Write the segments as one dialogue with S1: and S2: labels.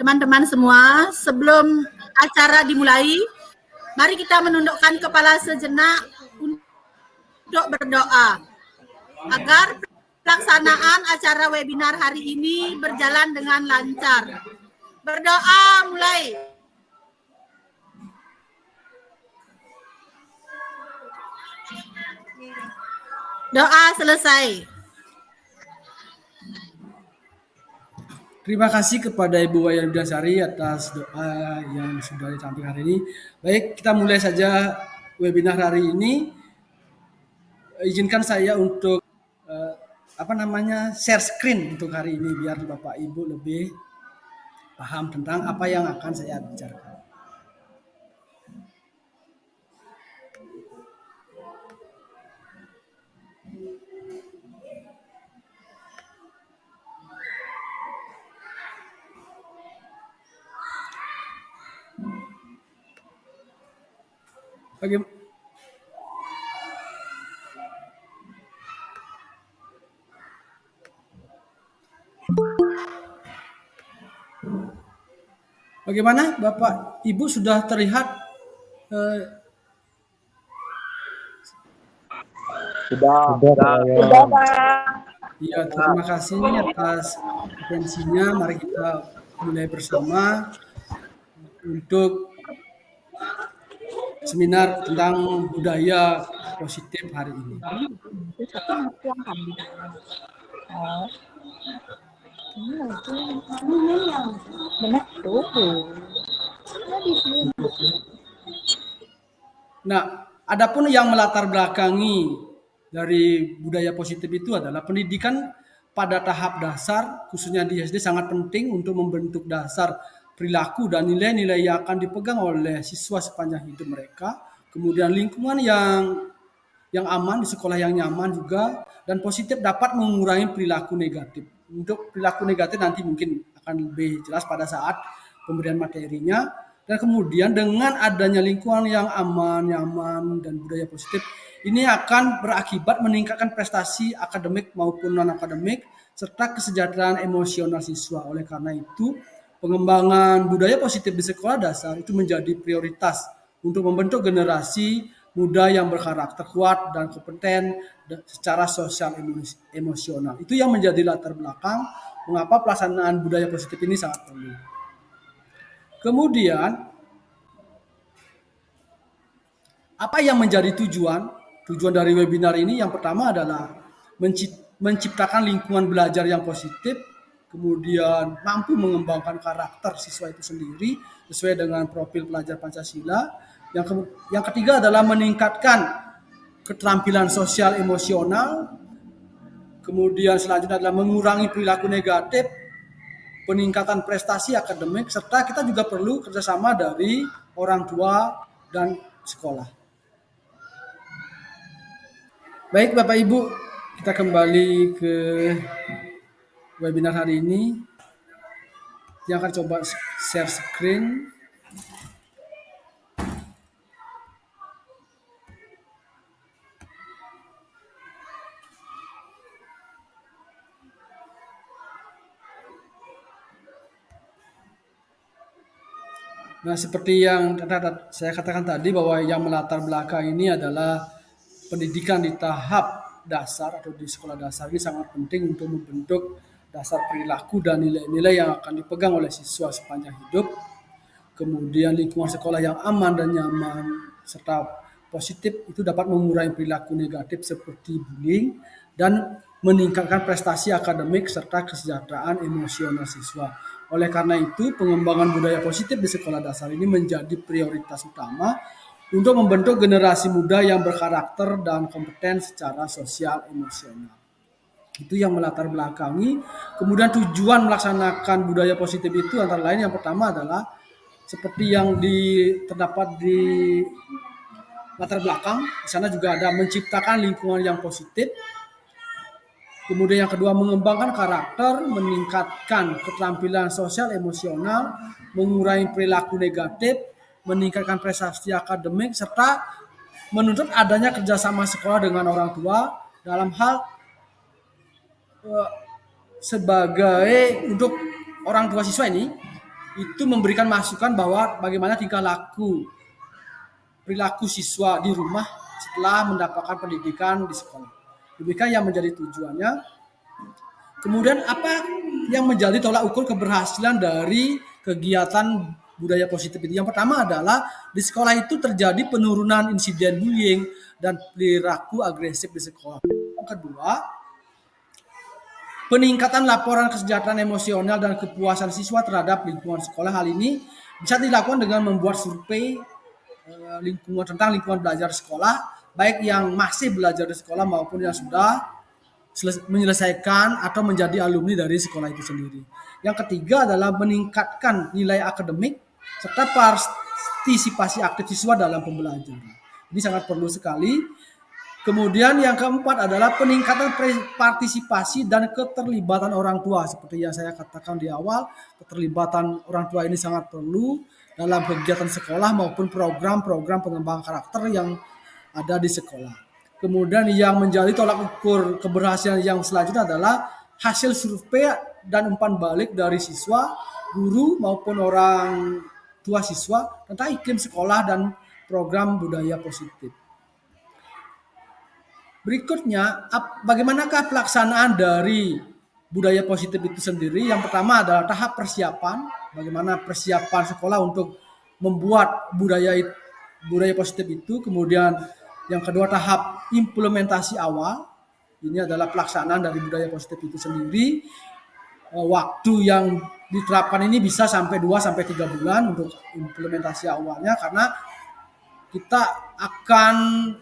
S1: teman-teman semua, sebelum acara dimulai, mari kita menundukkan kepala sejenak untuk berdoa agar pelaksanaan acara webinar hari ini berjalan dengan lancar. Berdoa mulai. Doa selesai.
S2: Terima kasih kepada Ibu Wayan Widyasari atas doa yang sudah disampaikan hari ini. Baik, kita mulai saja webinar hari ini. Izinkan saya untuk share screen untuk hari ini biar Bapak Ibu lebih paham tentang apa yang akan saya bicarakan. Bagaimana Bapak Ibu sudah terlihat?
S3: Sudah Pak.
S2: Ya, terima kasih atas atensinya. Mari kita mulai bersama untuk seminar tentang budaya positif hari ini. Nah, adapun yang melatar belakangi dari budaya positif itu adalah pendidikan pada tahap dasar, khususnya di SD, sangat penting untuk membentuk dasar perilaku dan nilai-nilai yang akan dipegang oleh siswa sepanjang hidup mereka. Kemudian lingkungan yang aman, di sekolah yang nyaman juga, dan positif dapat mengurangi perilaku negatif. Untuk perilaku negatif nanti mungkin akan lebih jelas pada saat pemberian materinya. Dan kemudian dengan adanya lingkungan yang aman, nyaman, dan budaya positif, ini akan berakibat meningkatkan prestasi akademik maupun non-akademik, serta kesejahteraan emosional siswa. Oleh karena itu, pengembangan budaya positif di sekolah dasar itu menjadi prioritas untuk membentuk generasi muda yang berkarakter kuat dan kompeten secara sosial emosional. Itu yang menjadi latar belakang mengapa pelaksanaan budaya positif ini sangat perlu. Kemudian, apa yang menjadi tujuan dari webinar ini? Yang pertama adalah menciptakan lingkungan belajar yang positif, kemudian mampu mengembangkan karakter siswa itu sendiri sesuai dengan profil pelajar Pancasila. Yang ketiga adalah meningkatkan keterampilan sosial emosional, kemudian selanjutnya adalah mengurangi perilaku negatif, peningkatan prestasi akademik, serta kita juga perlu kerjasama dari orang tua dan sekolah. Baik Bapak Ibu, kita kembali ke webinar hari ini. Yang akan coba share screen. Nah, seperti yang saya katakan tadi, bahwa yang melatar belakang ini adalah pendidikan di tahap dasar atau di sekolah dasar ini sangat penting untuk membentuk dasar perilaku dan nilai-nilai yang akan dipegang oleh siswa sepanjang hidup. Kemudian lingkungan sekolah yang aman dan nyaman serta positif itu dapat mengurangi perilaku negatif seperti bullying dan meningkatkan prestasi akademik serta kesejahteraan emosional siswa. Oleh karena itu, pengembangan budaya positif di sekolah dasar ini menjadi prioritas utama untuk membentuk generasi muda yang berkarakter dan kompeten secara sosial emosional. Itu yang melatar belakangi. Kemudian tujuan melaksanakan budaya positif itu antara lain yang pertama adalah seperti yang terdapat di latar belakang. Di sana juga ada menciptakan lingkungan yang positif. Kemudian yang kedua, mengembangkan karakter, meningkatkan keterampilan sosial emosional, mengurangi perilaku negatif, meningkatkan prestasi akademik, serta menuntut adanya kerjasama sekolah dengan orang tua dalam hal sebagai untuk orang tua siswa ini itu memberikan masukan bahwa bagaimana tingkah laku perilaku siswa di rumah setelah mendapatkan pendidikan di sekolah. Demikian yang menjadi tujuannya. Kemudian apa yang menjadi tolak ukur keberhasilan dari kegiatan budaya positif itu? Yang pertama adalah di sekolah itu terjadi penurunan insiden bullying dan perilaku agresif di sekolah. Yang kedua, peningkatan laporan kesejahteraan emosional dan kepuasan siswa terhadap lingkungan sekolah. Hal ini bisa dilakukan dengan membuat survei tentang lingkungan belajar sekolah, baik yang masih belajar di sekolah maupun yang sudah menyelesaikan atau menjadi alumni dari sekolah itu sendiri. Yang ketiga adalah meningkatkan nilai akademik serta partisipasi aktif siswa dalam pembelajaran. Ini sangat perlu sekali. Kemudian yang keempat adalah peningkatan partisipasi dan keterlibatan orang tua. Seperti yang saya katakan di awal, keterlibatan orang tua ini sangat perlu dalam kegiatan sekolah maupun program-program pengembangan karakter yang ada di sekolah. Kemudian yang menjadi tolak ukur keberhasilan yang selanjutnya adalah hasil survei dan umpan balik dari siswa, guru maupun orang tua siswa tentang iklim sekolah dan program budaya positif. Berikutnya, bagaimanakah pelaksanaan dari budaya positif itu sendiri? Yang pertama adalah tahap persiapan, bagaimana persiapan sekolah untuk membuat budaya positif itu. Kemudian yang kedua tahap implementasi awal, ini adalah pelaksanaan dari budaya positif itu sendiri. Waktu yang diterapkan ini bisa sampai 2-3 bulan untuk implementasi awalnya, karena kita akan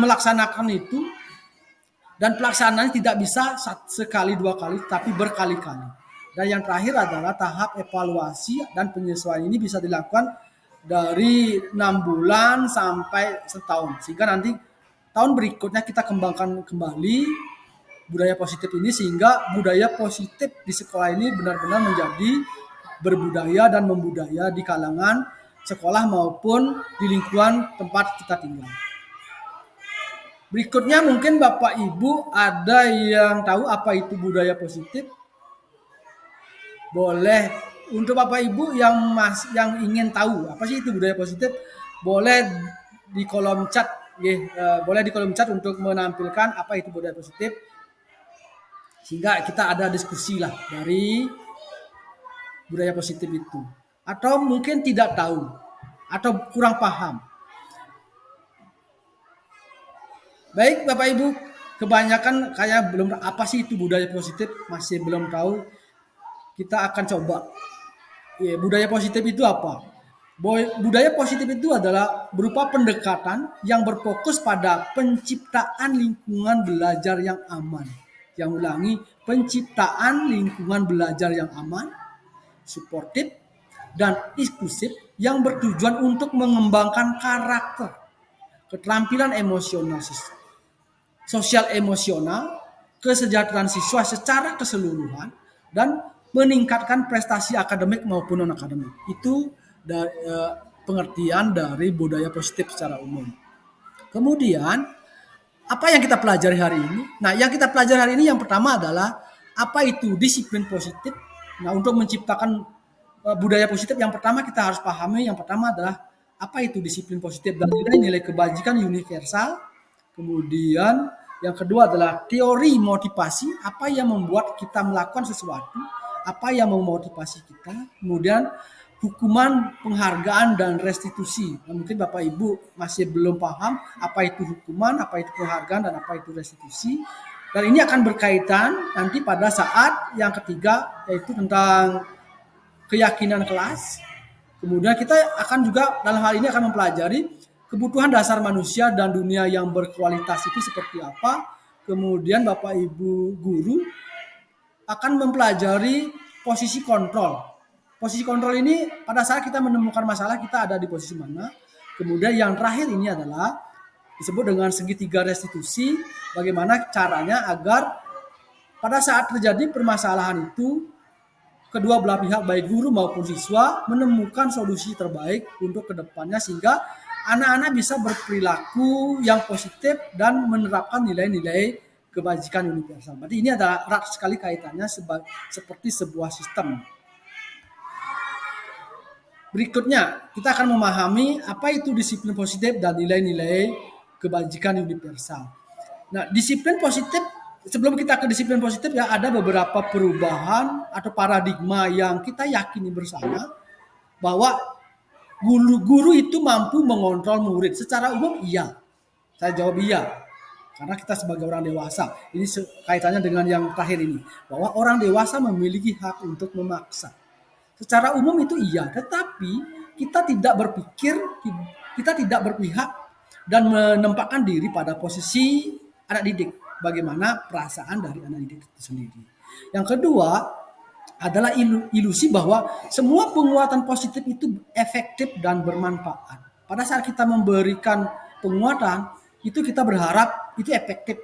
S2: melaksanakan itu, dan pelaksanaan tidak bisa sekali 2 kali tapi berkali-kali. Dan yang terakhir adalah tahap evaluasi dan penyesuaian. Ini bisa dilakukan dari 6 bulan sampai setahun, sehingga nanti tahun berikutnya kita kembangkan kembali budaya positif ini, sehingga budaya positif di sekolah ini benar-benar menjadi berbudaya dan membudaya di kalangan sekolah maupun di lingkungan tempat kita tinggal. Berikutnya mungkin Bapak Ibu ada yang tahu apa itu budaya positif? Boleh, untuk Bapak Ibu yang ingin tahu apa sih itu budaya positif, boleh di kolom chat, boleh di kolom chat untuk menampilkan apa itu budaya positif, sehingga kita ada diskusi lah dari budaya positif itu. Atau mungkin tidak tahu atau kurang paham. Baik Bapak Ibu, kebanyakan kayak belum apa sih itu budaya positif, masih belum tahu. Kita akan coba. Budaya positif itu apa? Budaya positif itu adalah berupa pendekatan yang berfokus pada penciptaan lingkungan belajar yang aman. Yang ulangi, penciptaan lingkungan belajar yang aman, suportif, dan inklusif yang bertujuan untuk mengembangkan karakter, keterampilan emosional siswa, sosial emosional, kesejahteraan siswa secara keseluruhan, dan meningkatkan prestasi akademik maupun non-akademik. Itu pengertian dari budaya positif secara umum. Kemudian, apa yang kita pelajari hari ini? Nah, yang kita pelajari hari ini yang pertama adalah apa itu disiplin positif. Nah, untuk menciptakan budaya positif yang pertama kita harus pahami, yang pertama adalah apa itu disiplin positif dan nilai kebajikan universal. Kemudian yang kedua adalah teori motivasi, apa yang membuat kita melakukan sesuatu, apa yang memotivasi kita. Kemudian hukuman, penghargaan, dan restitusi. Nah, mungkin Bapak Ibu masih belum paham apa itu hukuman, apa itu penghargaan, dan apa itu restitusi. Dan ini akan berkaitan nanti pada saat yang ketiga, yaitu tentang keyakinan kelas. Kemudian kita akan juga dalam hal ini akan mempelajari kebutuhan dasar manusia dan dunia yang berkualitas itu seperti apa. Kemudian Bapak Ibu guru akan mempelajari posisi kontrol. Posisi kontrol ini pada saat kita menemukan masalah kita ada di posisi mana. Kemudian yang terakhir ini adalah disebut dengan segitiga restitusi. Bagaimana caranya agar pada saat terjadi permasalahan itu kedua belah pihak baik guru maupun siswa menemukan solusi terbaik untuk kedepannya, sehingga anak-anak bisa berperilaku yang positif dan menerapkan nilai-nilai kebajikan universal. Berarti ini adalah erat sekali kaitannya seperti sebuah sistem. Berikutnya, kita akan memahami apa itu disiplin positif dan nilai-nilai kebajikan universal. Nah, disiplin positif, sebelum kita ke disiplin positif ya, ada beberapa perubahan atau paradigma yang kita yakini bersama bahwa guru itu mampu mengontrol murid. Secara umum iya. Saya jawab iya. Karena kita sebagai orang dewasa, ini kaitannya dengan yang terakhir ini, bahwa orang dewasa memiliki hak untuk memaksa. Secara umum itu iya, tetapi kita tidak berpikir, kita tidak berpihak dan menempatkan diri pada posisi anak didik. Bagaimana perasaan dari anak didik itu sendiri. Yang kedua adalah ilusi bahwa semua penguatan positif itu efektif dan bermanfaat. Pada saat kita memberikan penguatan, itu kita berharap itu efektif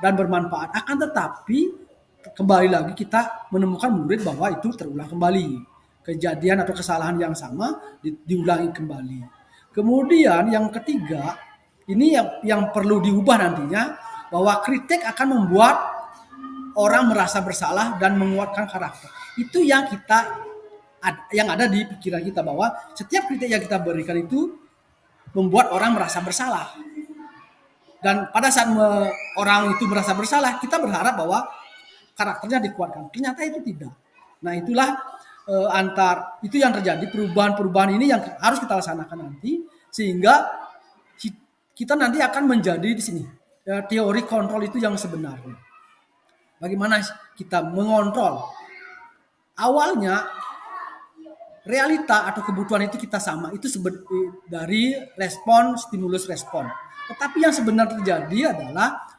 S2: dan bermanfaat. Akan tetapi kembali lagi kita menemukan murid bahwa itu terulang kembali. Kejadian atau kesalahan yang sama diulangi kembali. Kemudian yang ketiga, ini yang perlu diubah nantinya, bahwa kritik akan membuat orang merasa bersalah dan menguatkan karakter. Itu yang ada di pikiran kita, bahwa setiap kritik yang kita berikan itu membuat orang merasa bersalah. Dan pada saat orang itu merasa bersalah, kita berharap bahwa karakternya dikuatkan. Ternyata itu tidak. Nah, itulah itu yang terjadi, perubahan-perubahan ini yang harus kita laksanakan nanti, sehingga kita nanti akan menjadi di sini teori kontrol itu yang sebenarnya. Bagaimana kita mengontrol? Awalnya realita atau kebutuhan itu kita sama, itu dari respon, stimulus respon. Tetapi yang sebenarnya terjadi adalah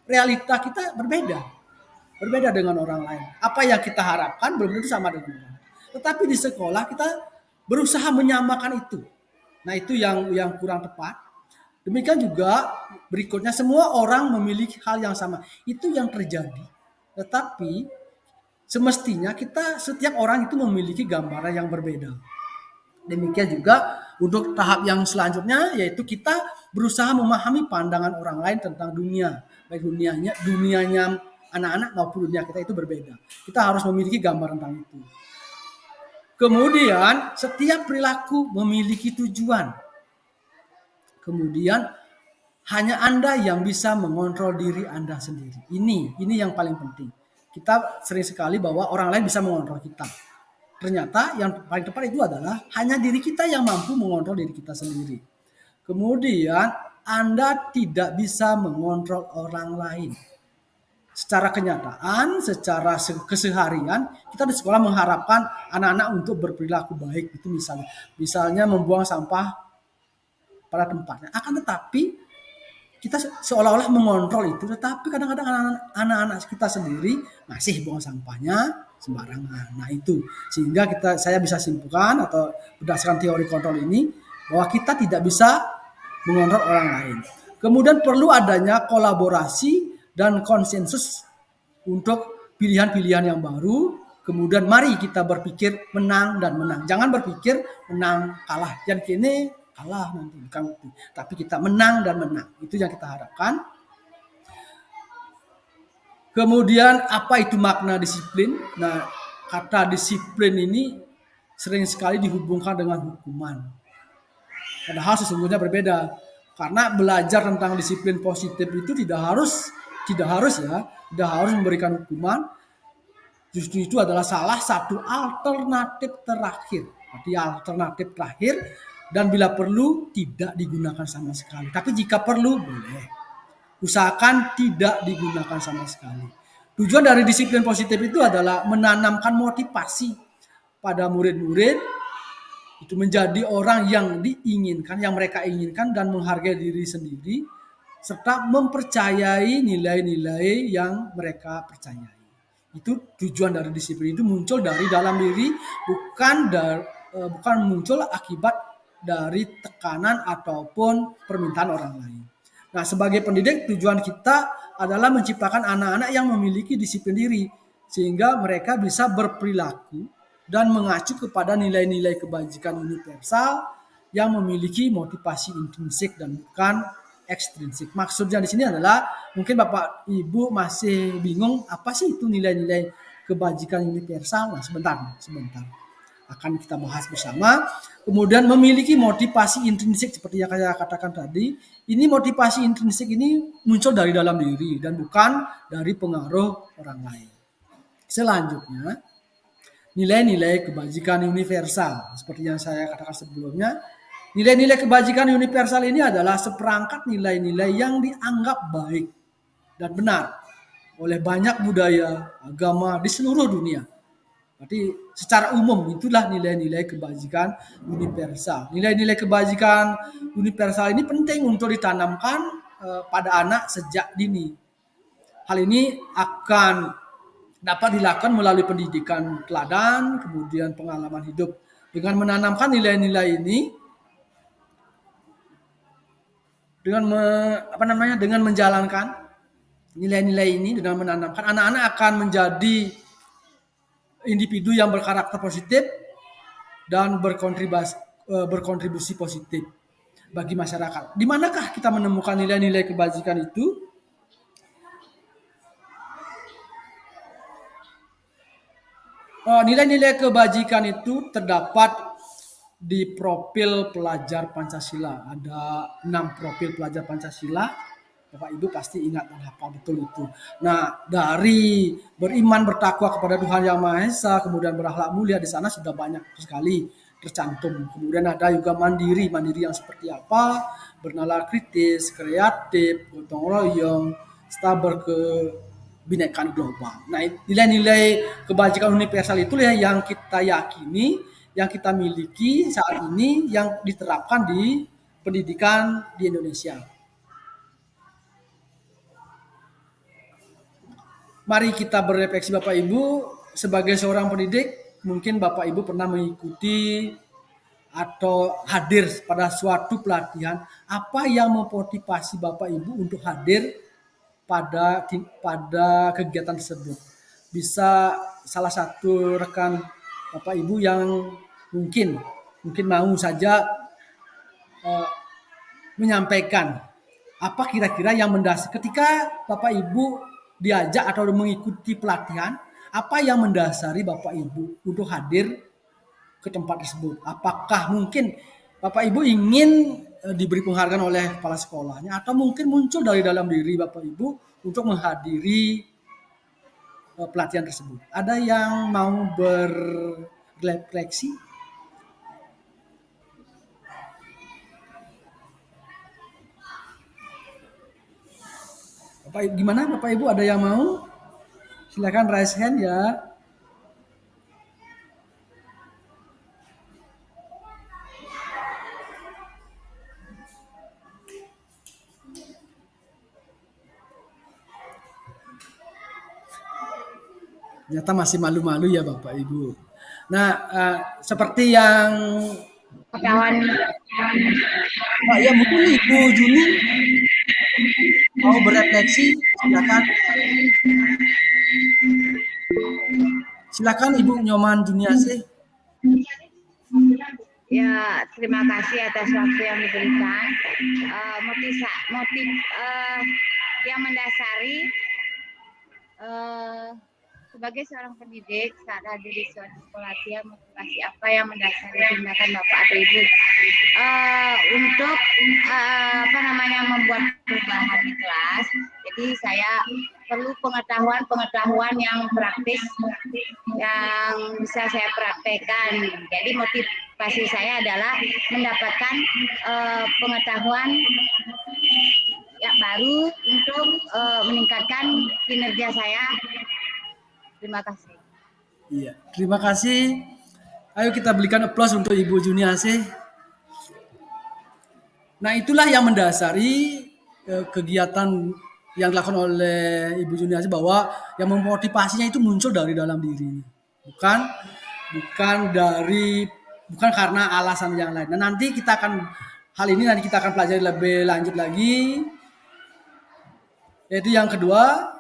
S2: realita kita berbeda dengan orang lain. Apa yang kita harapkan belum tentu sama dengan orang lain. Tetapi di sekolah kita berusaha menyamakan itu. Nah, itu yang kurang tepat. Demikian juga berikutnya, semua orang memiliki hal yang sama. Itu yang terjadi. Tetapi semestinya setiap orang itu memiliki gambaran yang berbeda. Demikian juga untuk tahap yang selanjutnya, yaitu kita berusaha memahami pandangan orang lain tentang dunia. Baik dunianya anak-anak maupun dunia kita itu berbeda. Kita harus memiliki gambaran tentang itu. Kemudian setiap perilaku memiliki tujuan. Kemudian hanya Anda yang bisa mengontrol diri Anda sendiri. Ini yang paling penting. Kita sering sekali bahwa orang lain bisa mengontrol kita. Ternyata yang paling tepat itu adalah hanya diri kita yang mampu mengontrol diri kita sendiri. Kemudian Anda tidak bisa mengontrol orang lain. Secara kenyataan, secara keseharian, kita di sekolah mengharapkan anak-anak untuk berperilaku baik. Itu misalnya membuang sampah pada tempatnya. Akan tetapi kita seolah-olah mengontrol itu, tetapi kadang-kadang anak-anak kita sendiri masih buang sampahnya sembarangan. Nah, itu sehingga saya bisa simpulkan atau berdasarkan teori kontrol ini bahwa kita tidak bisa mengontrol orang lain. Kemudian perlu adanya kolaborasi dan konsensus untuk pilihan-pilihan yang baru. Kemudian mari kita berpikir menang dan menang. Jangan berpikir menang kalah. Jangan kini kalah nanti, bukan itu. Tapi kita menang dan menang. Itu yang kita harapkan. Kemudian apa itu makna disiplin? Nah, kata disiplin ini sering sekali dihubungkan dengan hukuman. Padahal sesungguhnya berbeda. Karena belajar tentang disiplin positif itu tidak harus memberikan hukuman. Justru itu adalah salah satu alternatif terakhir. Arti alternatif terakhir, dan bila perlu tidak digunakan sama sekali. Tapi jika perlu boleh. Usahakan tidak digunakan sama sekali. Tujuan dari disiplin positif itu adalah menanamkan motivasi pada murid-murid itu menjadi orang yang diinginkan, yang mereka inginkan, dan menghargai diri sendiri serta mempercayai nilai-nilai yang mereka percayai. Itu tujuan dari disiplin, itu muncul dari dalam diri, bukan muncul akibat dari tekanan ataupun permintaan orang lain. Nah, sebagai pendidik tujuan kita adalah menciptakan anak-anak yang memiliki disiplin diri sehingga mereka bisa berperilaku dan mengacu kepada nilai-nilai kebajikan universal yang memiliki motivasi intrinsik dan bukan ekstrinsik. Maksudnya di sini adalah mungkin Bapak Ibu masih bingung apa sih itu nilai-nilai kebajikan universal. Nah, sebentar. Akan kita bahas bersama. Kemudian memiliki motivasi intrinsik seperti yang saya katakan tadi. Ini motivasi intrinsik ini muncul dari dalam diri dan bukan dari pengaruh orang lain. Selanjutnya, nilai-nilai kebajikan universal. Seperti yang saya katakan sebelumnya, nilai-nilai kebajikan universal ini adalah seperangkat nilai-nilai yang dianggap baik dan benar oleh banyak budaya, agama di seluruh dunia. Berarti secara umum itulah nilai-nilai kebajikan universal. Nilai-nilai kebajikan universal ini penting untuk ditanamkan pada anak sejak dini. Hal ini akan dapat dilakukan melalui pendidikan teladan, kemudian pengalaman hidup. Dengan menanamkan nilai-nilai ini, dengan menjalankan nilai-nilai ini, dengan menanamkan, anak-anak akan menjadi individu yang berkarakter positif dan berkontribusi positif bagi masyarakat. Di manakah kita menemukan nilai-nilai kebajikan itu? Nilai-nilai kebajikan itu terdapat di profil pelajar Pancasila. Ada 6 profil pelajar Pancasila. Bapak Ibu pasti ingat dan hafal betul itu. Nah, dari beriman bertakwa kepada Tuhan Yang Maha Esa, kemudian berakhlak mulia, di sana sudah banyak sekali tercantum. Kemudian ada juga mandiri yang seperti apa? Bernalar kritis, kreatif, gotong royong, sabar kebinekaan global. Nah, nilai-nilai kebajikan universal itulah yang kita yakini, yang kita miliki saat ini, yang diterapkan di pendidikan di Indonesia. Mari kita berefleksi Bapak Ibu, sebagai seorang pendidik, mungkin Bapak Ibu pernah mengikuti atau hadir pada suatu pelatihan. Apa yang memotivasi Bapak Ibu untuk hadir pada kegiatan tersebut? Bisa salah satu rekan Bapak Ibu yang mungkin mau saja menyampaikan apa kira-kira yang mendasar ketika Bapak Ibu diajak atau mengikuti pelatihan, apa yang mendasari Bapak Ibu untuk hadir ke tempat tersebut? Apakah mungkin Bapak Ibu ingin diberi penghargaan oleh kepala sekolahnya, atau mungkin muncul dari dalam diri Bapak Ibu untuk menghadiri pelatihan tersebut? Ada yang mau berrefleksi? Gimana Bapak Ibu, ada yang mau? Silakan raise hand ya. Ternyata masih malu-malu ya Bapak Ibu. Nah, seperti yang
S4: kawan
S2: ya mungkin Ibu Juni mau berefleksi, silakan Ibu Nyoman Juniasih.
S4: Ya, terima kasih atas waktu yang diberikan. Motif yang mendasari sebagai seorang pendidik saat hadir di suatu pelatihan, motivasi apa yang mendasari tindakan Bapak atau Ibu untuk membuat perubahan di kelas. Jadi saya perlu pengetahuan yang praktis yang bisa saya praktekkan. Jadi motivasi saya adalah mendapatkan pengetahuan yang baru untuk meningkatkan kinerja saya. Terima kasih.
S2: Iya, terima kasih. Ayo kita berikan aplaus untuk Ibu Juniasih. Nah, itulah yang mendasari kegiatan yang dilakukan oleh Ibu Juniasih, bahwa yang memotivasinya itu muncul dari dalam diri. Bukan karena alasan yang lain. Nah, nanti kita akan pelajari lebih lanjut lagi. Yaitu yang kedua,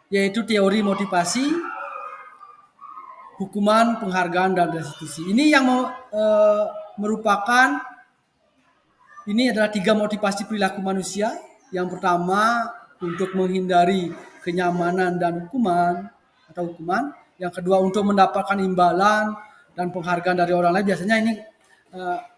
S2: yaitu teori motivasi, hukuman, penghargaan, dan restitusi. Ini yang merupakan Ini adalah 3 motivasi perilaku manusia. Yang pertama, untuk menghindari kenyamanan dan hukuman atau hukuman. Yang kedua, untuk mendapatkan imbalan dan penghargaan dari orang lain. Biasanya ini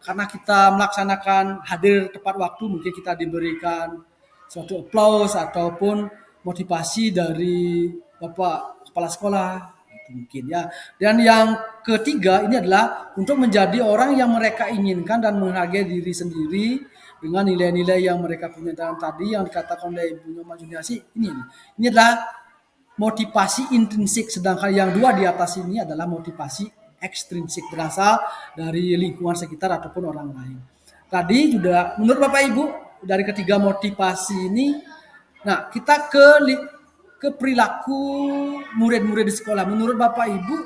S2: karena kita melaksanakan hadir tepat waktu, mungkin kita diberikan suatu applause ataupun motivasi dari Bapak Kepala Sekolah. Itu mungkin ya. Dan yang ketiga ini adalah untuk menjadi orang yang mereka inginkan dan menghargai diri sendiri dengan nilai-nilai yang mereka punya. Dan tadi yang dikatakan oleh Ibu Nyoman Juniasi ini adalah motivasi intrinsik, sedangkan yang dua di atas ini adalah motivasi ekstrinsik, berasal dari lingkungan sekitar ataupun orang lain. Tadi juga menurut Bapak Ibu dari ketiga motivasi ini, nah kita ke perilaku murid-murid di sekolah. Menurut Bapak Ibu,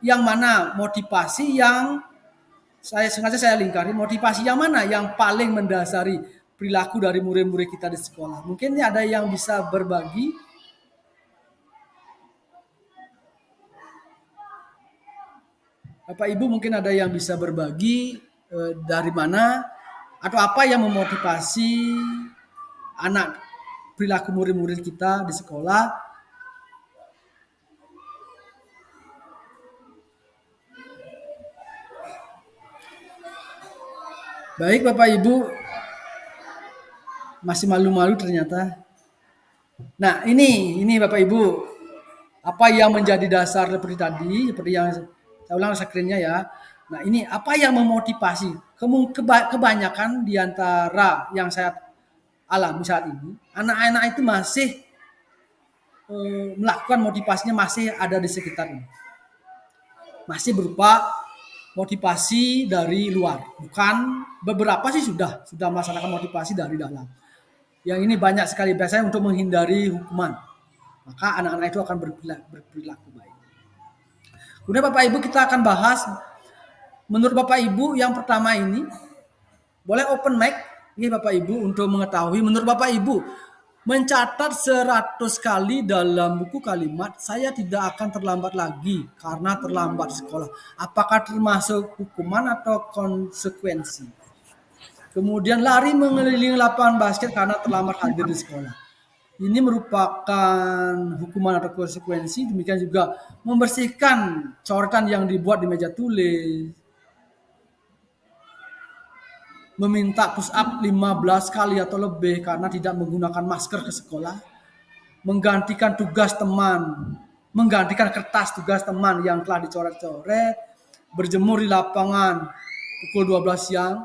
S2: yang mana motivasi yang saya lingkari, motivasi yang mana yang paling mendasari perilaku dari murid-murid kita di sekolah? Mungkin ada yang bisa berbagi. Bapak Ibu mungkin ada yang bisa berbagi dari mana atau apa yang memotivasi anak perilaku murid-murid kita di sekolah. Baik Bapak Ibu, masih malu-malu ternyata. Nah ini Bapak Ibu, apa yang menjadi dasar seperti tadi, seperti yang saya ulang screen-nya ya. Nah ini apa yang memotivasi? Kebanyakan di antara yang saya alami saat ini, anak-anak itu masih melakukan motivasinya masih ada di sekitar ini. Masih berupa motivasi dari luar. Bukan beberapa sih sudah melaksanakan motivasi dari dalam. Yang ini banyak sekali biasanya untuk menghindari hukuman. Maka anak-anak itu akan berperilaku baik. Kemudian Bapak Ibu kita akan bahas menurut Bapak Ibu yang pertama ini, boleh open mic ini Bapak Ibu untuk mengetahui menurut Bapak Ibu mencatat 100 kali dalam buku kalimat saya tidak akan terlambat lagi karena terlambat sekolah. Apakah termasuk hukuman atau konsekuensi? Kemudian lari mengelilingi lapangan basket karena terlambat hadir di sekolah. Ini merupakan hukuman atau konsekuensi. Demikian juga membersihkan coretan yang dibuat di meja tulis. Meminta push up 15 kali atau lebih karena tidak menggunakan masker ke sekolah. Menggantikan kertas tugas teman yang telah dicoret-coret. Berjemur di lapangan pukul 12 siang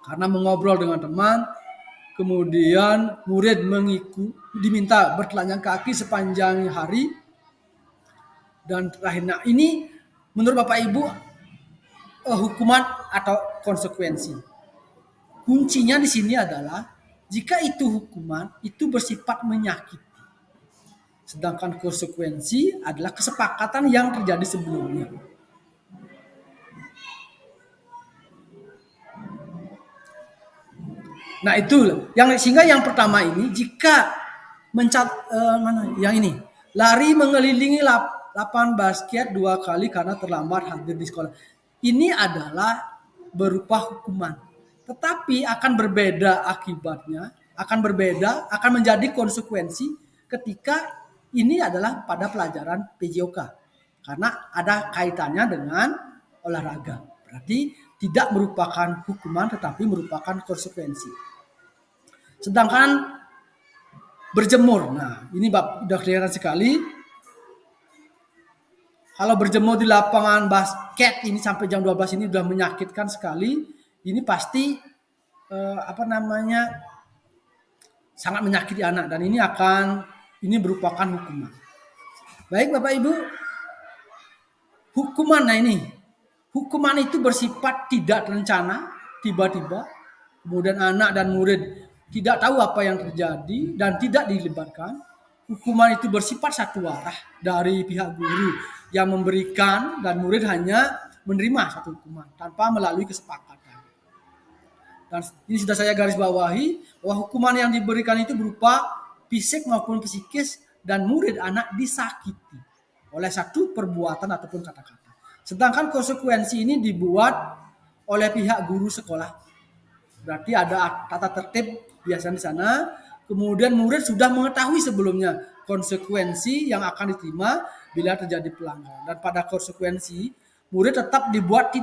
S2: karena mengobrol dengan teman. Kemudian murid diminta bertelanjang kaki sepanjang hari. Dan terakhir, nah ini menurut Bapak Ibu hukuman atau konsekuensi. Kuncinya di sini adalah jika itu hukuman itu bersifat menyakiti. Sedangkan konsekuensi adalah kesepakatan yang terjadi sebelumnya. Nah itu sehingga yang pertama ini jika lari mengelilingi lapangan basket 2 kali karena terlambat hadir di sekolah. Ini adalah berupa hukuman. Tetapi akan berbeda akibatnya, akan menjadi konsekuensi ketika ini adalah pada pelajaran PJOK. Karena ada kaitannya dengan olahraga. Berarti tidak merupakan hukuman tetapi merupakan konsekuensi. Sedangkan berjemur, nah ini sudah kelihatan sekali. Kalau berjemur di lapangan basket ini sampai jam 12 ini sudah menyakitkan sekali. Ini pasti sangat menyakiti anak dan ini merupakan hukuman. Baik Bapak Ibu, hukuman itu bersifat tidak terencana, tiba-tiba. Kemudian anak dan murid tidak tahu apa yang terjadi dan tidak dilibatkan. Hukuman itu bersifat satu arah dari pihak guru yang memberikan dan murid hanya menerima satu hukuman tanpa melalui kesepakatan. Dan ini sudah saya garis bawahi bahwa hukuman yang diberikan itu berupa fisik maupun psikis dan murid anak disakiti oleh satu perbuatan ataupun kata-kata. Sedangkan konsekuensi ini dibuat oleh pihak guru sekolah. Berarti ada tata tertib biasanya di sana. Kemudian murid sudah mengetahui sebelumnya konsekuensi yang akan diterima bila terjadi pelanggaran. Dan pada konsekuensi, murid tetap dibuat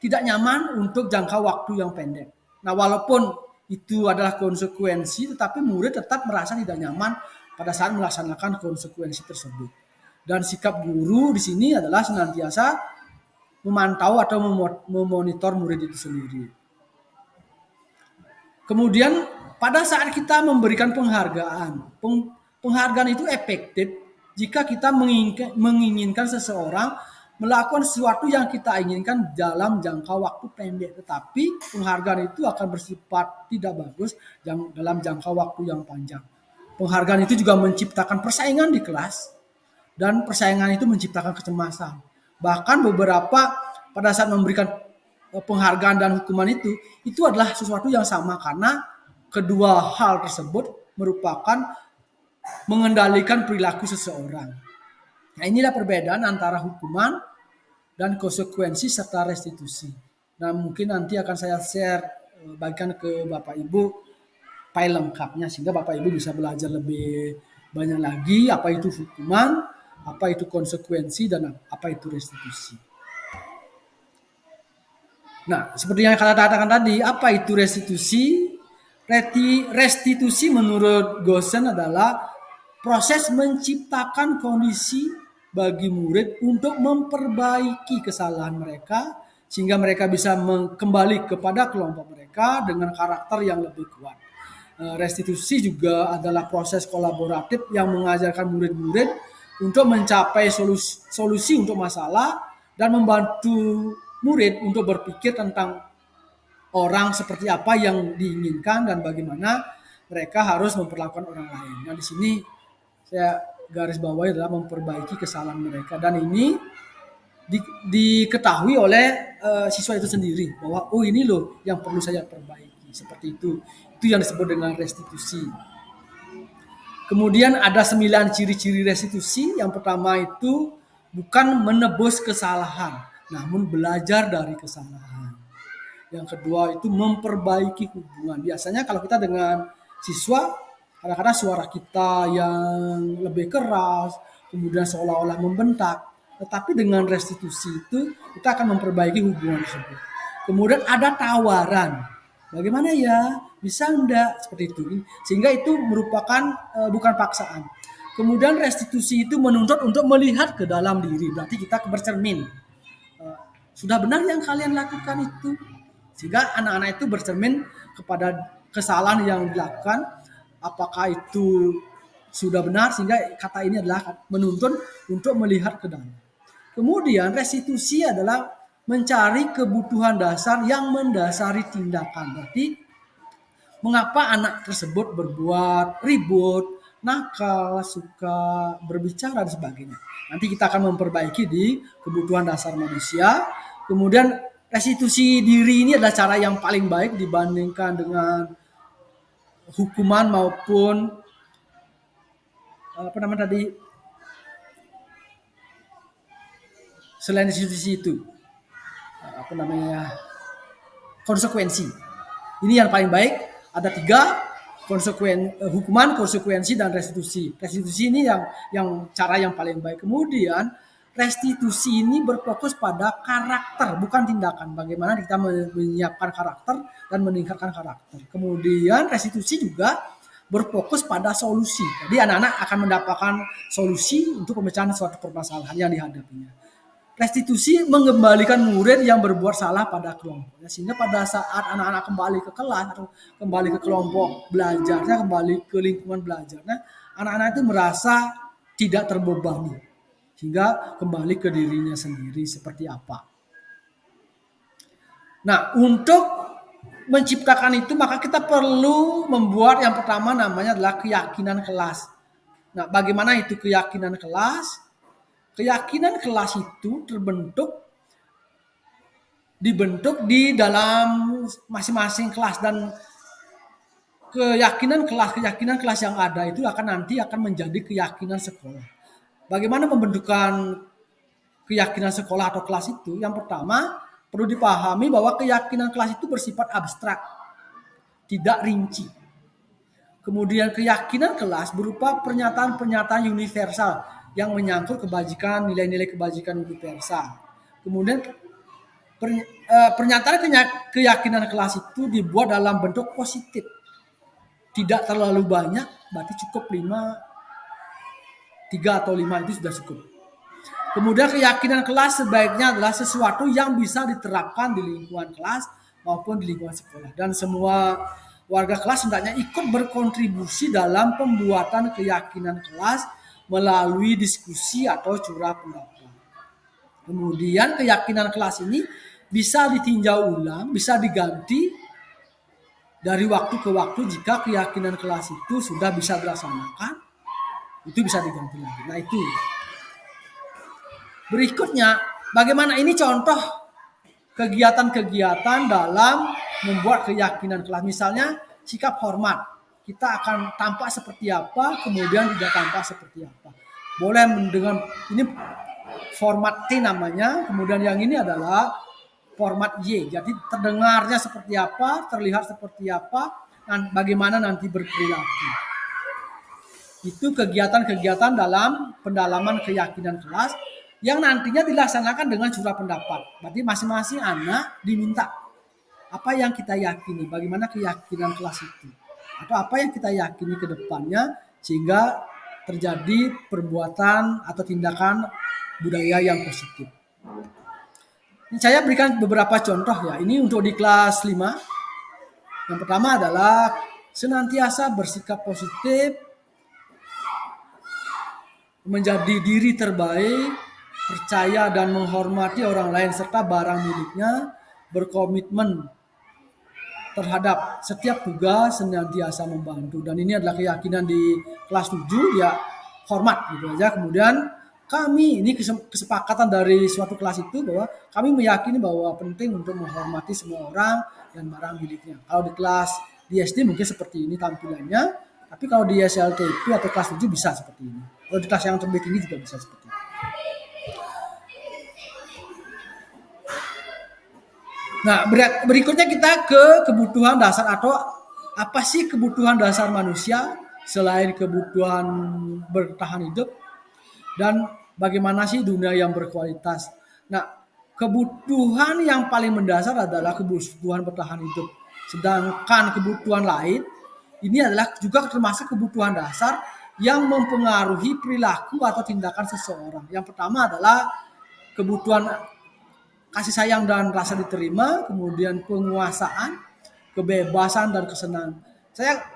S2: tidak nyaman untuk jangka waktu yang pendek. Nah, walaupun itu adalah konsekuensi, tetapi murid tetap merasa tidak nyaman pada saat melaksanakan konsekuensi tersebut. Dan sikap guru di sini adalah senantiasa memantau atau memonitor murid itu sendiri. Kemudian pada saat kita memberikan penghargaan itu efektif jika kita menginginkan seseorang melakukan sesuatu yang kita inginkan dalam jangka waktu pendek. Tetapi penghargaan itu akan bersifat tidak bagus dalam jangka waktu yang panjang. Penghargaan itu juga menciptakan persaingan di kelas, dan persaingan itu menciptakan kecemasan. Bahkan beberapa pada saat memberikan penghargaan dan hukuman itu adalah sesuatu yang sama, karena kedua hal tersebut merupakan mengendalikan perilaku seseorang. Nah, inilah perbedaan antara hukuman dan konsekuensi serta restitusi. Nah, mungkin nanti akan saya share bagikan ke Bapak Ibu file lengkapnya sehingga Bapak Ibu bisa belajar lebih banyak lagi apa itu hukuman, apa itu konsekuensi, dan apa itu restitusi. Nah, seperti yang saya katakan tadi, apa itu restitusi? Restitusi menurut Goosen adalah proses menciptakan kondisi bagi murid untuk memperbaiki kesalahan mereka sehingga mereka bisa kembali kepada kelompok mereka dengan karakter yang lebih kuat. Restitusi juga adalah proses kolaboratif yang mengajarkan murid-murid untuk mencapai solusi untuk masalah dan membantu murid untuk berpikir tentang orang seperti apa yang diinginkan dan bagaimana mereka harus memperlakukan orang lain. Nah, di sini saya garis bawahi adalah memperbaiki kesalahan mereka, dan ini diketahui oleh siswa itu sendiri bahwa oh ini loh yang perlu saya perbaiki, seperti itu. Itu yang disebut dengan restitusi. Kemudian ada 9 ciri-ciri restitusi. Yang pertama itu bukan menebus kesalahan, namun belajar dari kesalahan. Yang kedua itu memperbaiki hubungan. Biasanya kalau kita dengan siswa, kadang-kadang suara kita yang lebih keras, kemudian seolah-olah membentak. Tetapi dengan restitusi itu kita akan memperbaiki hubungan tersebut. Kemudian ada tawaran. Bagaimana ya? Bisa enggak? Seperti itu. Sehingga itu merupakan bukan paksaan. Kemudian restitusi itu menuntut untuk melihat ke dalam diri. Berarti kita bercermin. Sudah benar yang kalian lakukan itu? Sehingga anak-anak itu bercermin kepada kesalahan yang dilakukan. Apakah itu sudah benar? Sehingga kata ini adalah menuntun untuk melihat ke dalam. Kemudian restitusi adalah mencari kebutuhan dasar yang mendasari tindakan. Berarti mengapa anak tersebut berbuat ribut, nakal, suka berbicara dan sebagainya. Nanti kita akan memperbaiki di kebutuhan dasar manusia. Kemudian restitusi diri ini adalah cara yang paling baik dibandingkan dengan hukuman maupun selain restitusi itu konsekuensi. Ini yang paling baik. Ada 3, hukuman, konsekuensi, dan restitusi. Restitusi ini yang cara yang paling baik. Kemudian restitusi ini berfokus pada karakter, bukan tindakan. Bagaimana kita menyiapkan karakter dan meningkatkan karakter. Kemudian restitusi juga berfokus pada solusi. Jadi anak-anak akan mendapatkan solusi untuk pemecahan suatu permasalahan yang dihadapinya. Restitusi mengembalikan murid yang berbuat salah pada kelompoknya, sehingga pada saat anak-anak kembali ke kelas atau kembali ke kelompok belajarnya, kembali ke lingkungan belajarnya, anak-anak itu merasa tidak terbebani, sehingga kembali ke dirinya sendiri seperti apa. Nah, untuk menciptakan itu maka kita perlu membuat yang pertama namanya adalah keyakinan kelas. Nah, bagaimana itu keyakinan kelas? Keyakinan kelas itu dibentuk di dalam masing-masing kelas, dan keyakinan kelas yang ada itu akan menjadi keyakinan sekolah. Bagaimana pembentukan keyakinan sekolah atau kelas itu? Yang pertama perlu dipahami bahwa keyakinan kelas itu bersifat abstrak, tidak rinci. Kemudian keyakinan kelas berupa pernyataan-pernyataan universal yang menyangkut kebajikan, nilai-nilai kebajikan universal. Kemudian pernyataan keyakinan kelas itu dibuat dalam bentuk positif. Tidak terlalu banyak, berarti cukup 3 atau 5 itu sudah cukup. Kemudian keyakinan kelas sebaiknya adalah sesuatu yang bisa diterapkan di lingkungan kelas maupun di lingkungan sekolah. Dan semua warga kelas hendaknya ikut berkontribusi dalam pembuatan keyakinan kelas melalui diskusi atau curah pendapat. Kemudian keyakinan kelas ini bisa ditinjau ulang, bisa diganti dari waktu ke waktu jika keyakinan kelas itu sudah bisa dilaksanakan, itu bisa diganti lagi. Nah itu. Berikutnya, bagaimana ini contoh kegiatan-kegiatan dalam membuat keyakinan kelas. Misalnya sikap hormat. Kita akan tampak seperti apa, kemudian tidak tampak seperti apa. Boleh dengan ini format T namanya, kemudian yang ini adalah format Y. Jadi terdengarnya seperti apa, terlihat seperti apa, dan bagaimana nanti berperilaku. Itu kegiatan-kegiatan dalam pendalaman keyakinan kelas yang nantinya dilaksanakan dengan curah pendapat. Berarti masing-masing anak diminta apa yang kita yakini, bagaimana keyakinan kelas itu, atau apa yang kita yakini ke depannya sehingga terjadi perbuatan atau tindakan budaya yang positif. Ini saya berikan beberapa contoh ya. Ini untuk di kelas 5. Yang pertama adalah senantiasa bersikap positif, menjadi diri terbaik, percaya dan menghormati orang lain serta barang miliknya, berkomitmen terhadap setiap tugas, senantiasa membantu. Dan ini adalah keyakinan di kelas 7 ya, hormat gitu aja. Kemudian kami, ini kesepakatan dari suatu kelas itu bahwa kami meyakini bahwa penting untuk menghormati semua orang dan barang miliknya. Kalau di kelas di SD mungkin seperti ini tampilannya, tapi kalau di SLTP atau kelas 7 bisa seperti ini. Kalau di kelas yang lebih tinggi juga bisa seperti ini. Nah, berikutnya kita ke kebutuhan dasar atau apa sih kebutuhan dasar manusia selain kebutuhan bertahan hidup dan bagaimana sih dunia yang berkualitas. Nah, kebutuhan yang paling mendasar adalah kebutuhan bertahan hidup. Sedangkan kebutuhan lain ini adalah juga termasuk kebutuhan dasar yang mempengaruhi perilaku atau tindakan seseorang. Yang pertama adalah kebutuhan kasih sayang dan rasa diterima, kemudian penguasaan, kebebasan dan kesenangan.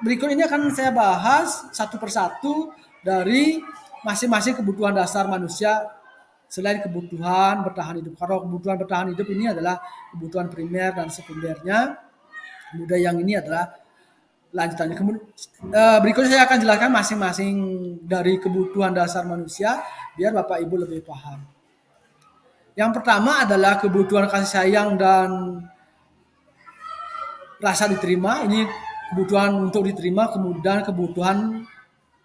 S2: Berikut ini akan saya bahas satu persatu dari masing-masing kebutuhan dasar manusia selain kebutuhan bertahan hidup. Kalau kebutuhan bertahan hidup ini adalah kebutuhan primer dan sekundernya. Kemudian yang ini adalah lanjutannya. Berikutnya saya akan jelaskan masing-masing dari kebutuhan dasar manusia biar Bapak Ibu lebih paham. Yang pertama adalah kebutuhan kasih sayang dan rasa diterima. Ini kebutuhan untuk diterima, kemudian kebutuhan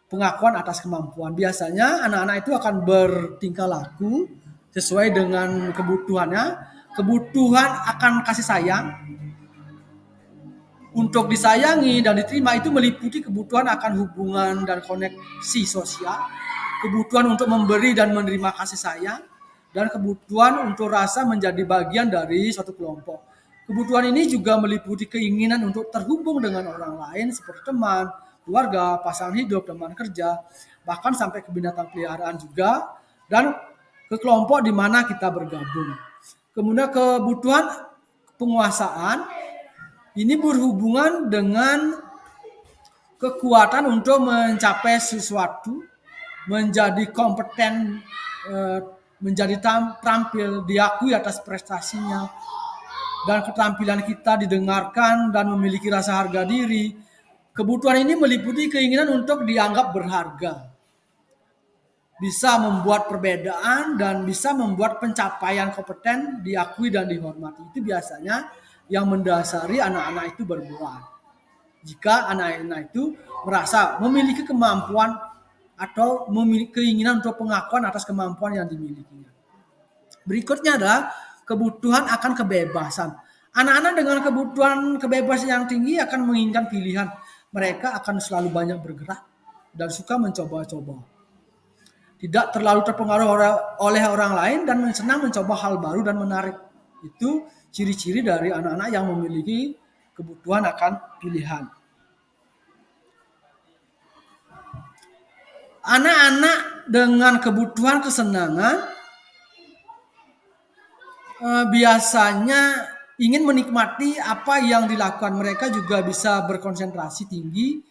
S2: pengakuan atas kemampuan. Biasanya anak-anak itu akan bertingkah laku sesuai dengan kebutuhannya. Kebutuhan akan kasih sayang, untuk disayangi dan diterima itu meliputi kebutuhan akan hubungan dan koneksi sosial, kebutuhan untuk memberi dan menerima kasih sayang, dan kebutuhan untuk rasa menjadi bagian dari suatu kelompok. Kebutuhan ini juga meliputi keinginan untuk terhubung dengan orang lain seperti teman, keluarga, pasangan hidup, teman kerja, bahkan sampai ke binatang peliharaan juga, dan ke kelompok di mana kita bergabung. Kemudian kebutuhan penguasaan ini berhubungan dengan kekuatan untuk mencapai sesuatu, menjadi kompeten, menjadi terampil, diakui atas prestasinya, dan keterampilan kita didengarkan dan memiliki rasa harga diri. Kebutuhan ini meliputi keinginan untuk dianggap berharga, bisa membuat perbedaan dan bisa membuat pencapaian kompeten diakui dan dihormati. Itu biasanya yang mendasari anak-anak itu berbuat. Jika anak-anak itu merasa memiliki kemampuan atau memiliki keinginan untuk pengakuan atas kemampuan yang dimilikinya. Berikutnya adalah kebutuhan akan kebebasan. Anak-anak dengan kebutuhan kebebasan yang tinggi akan menginginkan pilihan. Mereka akan selalu banyak bergerak dan suka mencoba-coba. Tidak terlalu terpengaruh oleh orang lain dan senang mencoba hal baru dan menarik. Itu ciri-ciri dari anak-anak yang memiliki kebutuhan akan pilihan. Anak-anak dengan kebutuhan kesenangan biasanya ingin menikmati apa yang dilakukan. Mereka juga bisa berkonsentrasi tinggi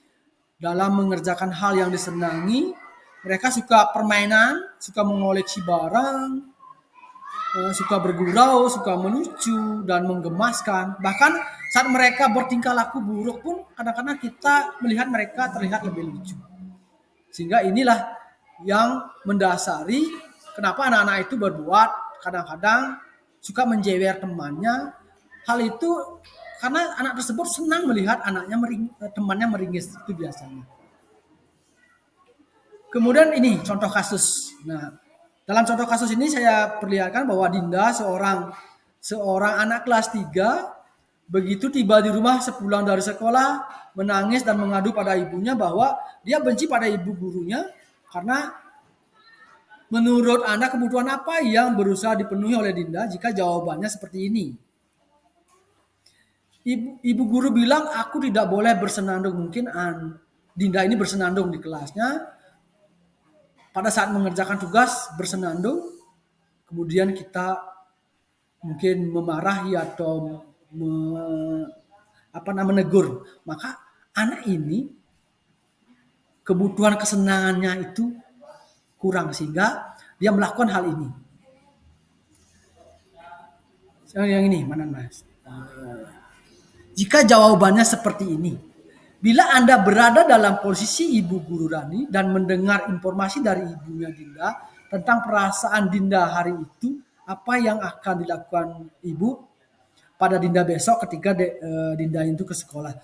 S2: dalam mengerjakan hal yang disenangi. Mereka suka permainan, suka mengoleksi barang, suka bergurau, suka melucu dan menggemaskan. Bahkan saat mereka bertingkah laku buruk pun kadang-kadang kita melihat mereka terlihat lebih lucu. Sehingga inilah yang mendasari kenapa anak-anak itu berbuat kadang-kadang suka menjewer temannya. Hal itu karena anak tersebut senang melihat temannya meringis, itu biasanya. Kemudian ini contoh kasus. Nah, dalam contoh kasus ini saya perlihatkan bahwa Dinda seorang anak kelas 3 begitu tiba di rumah sepulang dari sekolah menangis dan mengadu pada ibunya bahwa dia benci pada ibu gurunya karena menurut Anda kebutuhan apa yang berusaha dipenuhi oleh Dinda jika jawabannya seperti ini? Ibu guru bilang aku tidak boleh bersenandung. Mungkin Dinda ini bersenandung di kelasnya. Pada saat mengerjakan tugas bersenandung, kemudian kita mungkin memarahi atau menegur. Maka anak ini kebutuhan kesenangannya itu kurang sehingga dia melakukan hal ini. Yang ini mana Mas? Jika jawabannya seperti ini, bila Anda berada dalam posisi Ibu Guru Rani dan mendengar informasi dari ibunya Dinda tentang perasaan Dinda hari itu, apa yang akan dilakukan Ibu pada Dinda besok ketika Dinda itu ke sekolah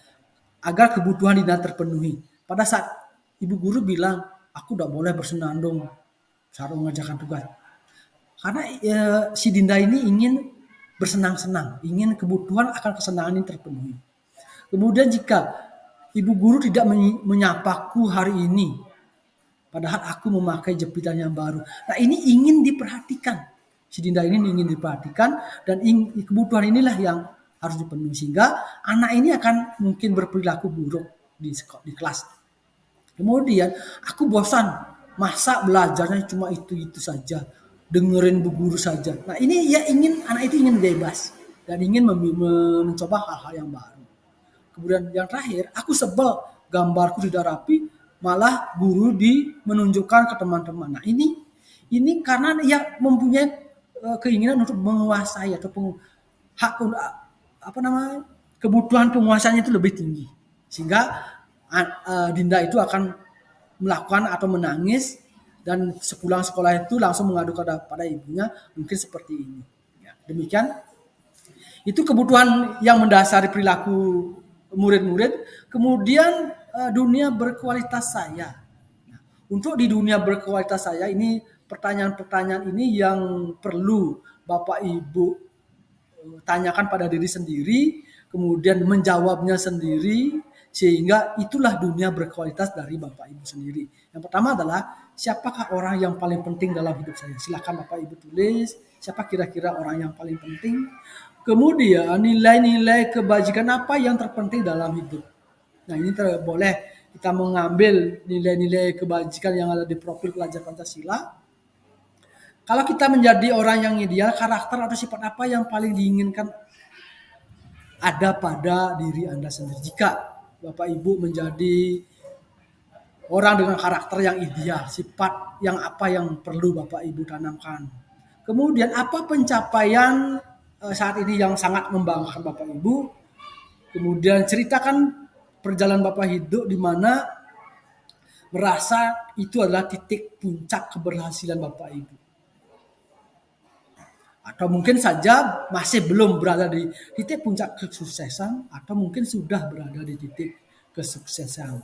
S2: agar kebutuhan Dinda terpenuhi? Pada saat Ibu Guru bilang, aku tidak boleh bersenandung saat mengerjakan tugas. Karena si Dinda ini ingin bersenang-senang, ingin kebutuhan akan kesenangan ini terpenuhi. Kemudian jika Ibu Guru tidak menyapaku hari ini, padahal aku memakai jepitan yang baru. Nah ini ingin diperhatikan. Si Dinda ini ingin diperhatikan dan kebutuhan inilah yang harus dipenuhi. Sehingga anak ini akan mungkin berperilaku buruk di kelas. Kemudian aku bosan, masa belajarnya cuma itu-itu saja. Dengerin Bu Guru saja. Nah ini ya anak itu ingin bebas dan ingin mencoba hal-hal yang baru. Kemudian yang terakhir, aku sebel gambarku tidak rapi, malah guru menunjukkan ke teman-teman. Nah ini karena ia mempunyai keinginan untuk menguasai atau kebutuhan penguasaannya itu lebih tinggi, sehingga Dinda itu akan melakukan atau menangis. Dan sepulang sekolah itu langsung mengadu pada ibunya, mungkin seperti ini. Ya, demikian. Itu kebutuhan yang mendasari perilaku murid-murid. Kemudian dunia berkualitas saya. Nah, untuk di dunia berkualitas saya ini pertanyaan-pertanyaan ini yang perlu Bapak Ibu tanyakan pada diri sendiri, kemudian menjawabnya sendiri, sehingga itulah dunia berkualitas dari Bapak Ibu sendiri. Yang pertama adalah siapakah orang yang paling penting dalam hidup saya? Silakan Bapak Ibu tulis, siapa kira-kira orang yang paling penting. Kemudian nilai-nilai kebajikan apa yang terpenting dalam hidup. Nah ini boleh kita mengambil nilai-nilai kebajikan yang ada di profil pelajar Pancasila. Kalau kita menjadi orang yang ideal, karakter atau sifat apa yang paling diinginkan ada pada diri Anda sendiri. Jika Bapak Ibu menjadi orang dengan karakter yang ideal, sifat yang apa yang perlu Bapak Ibu tanamkan. Kemudian apa pencapaian saat ini yang sangat membanggakan Bapak Ibu. Kemudian ceritakan perjalanan Bapak hidup di mana merasa itu adalah titik puncak keberhasilan Bapak Ibu. Atau mungkin saja masih belum berada di titik puncak kesuksesan atau mungkin sudah berada di titik kesuksesan.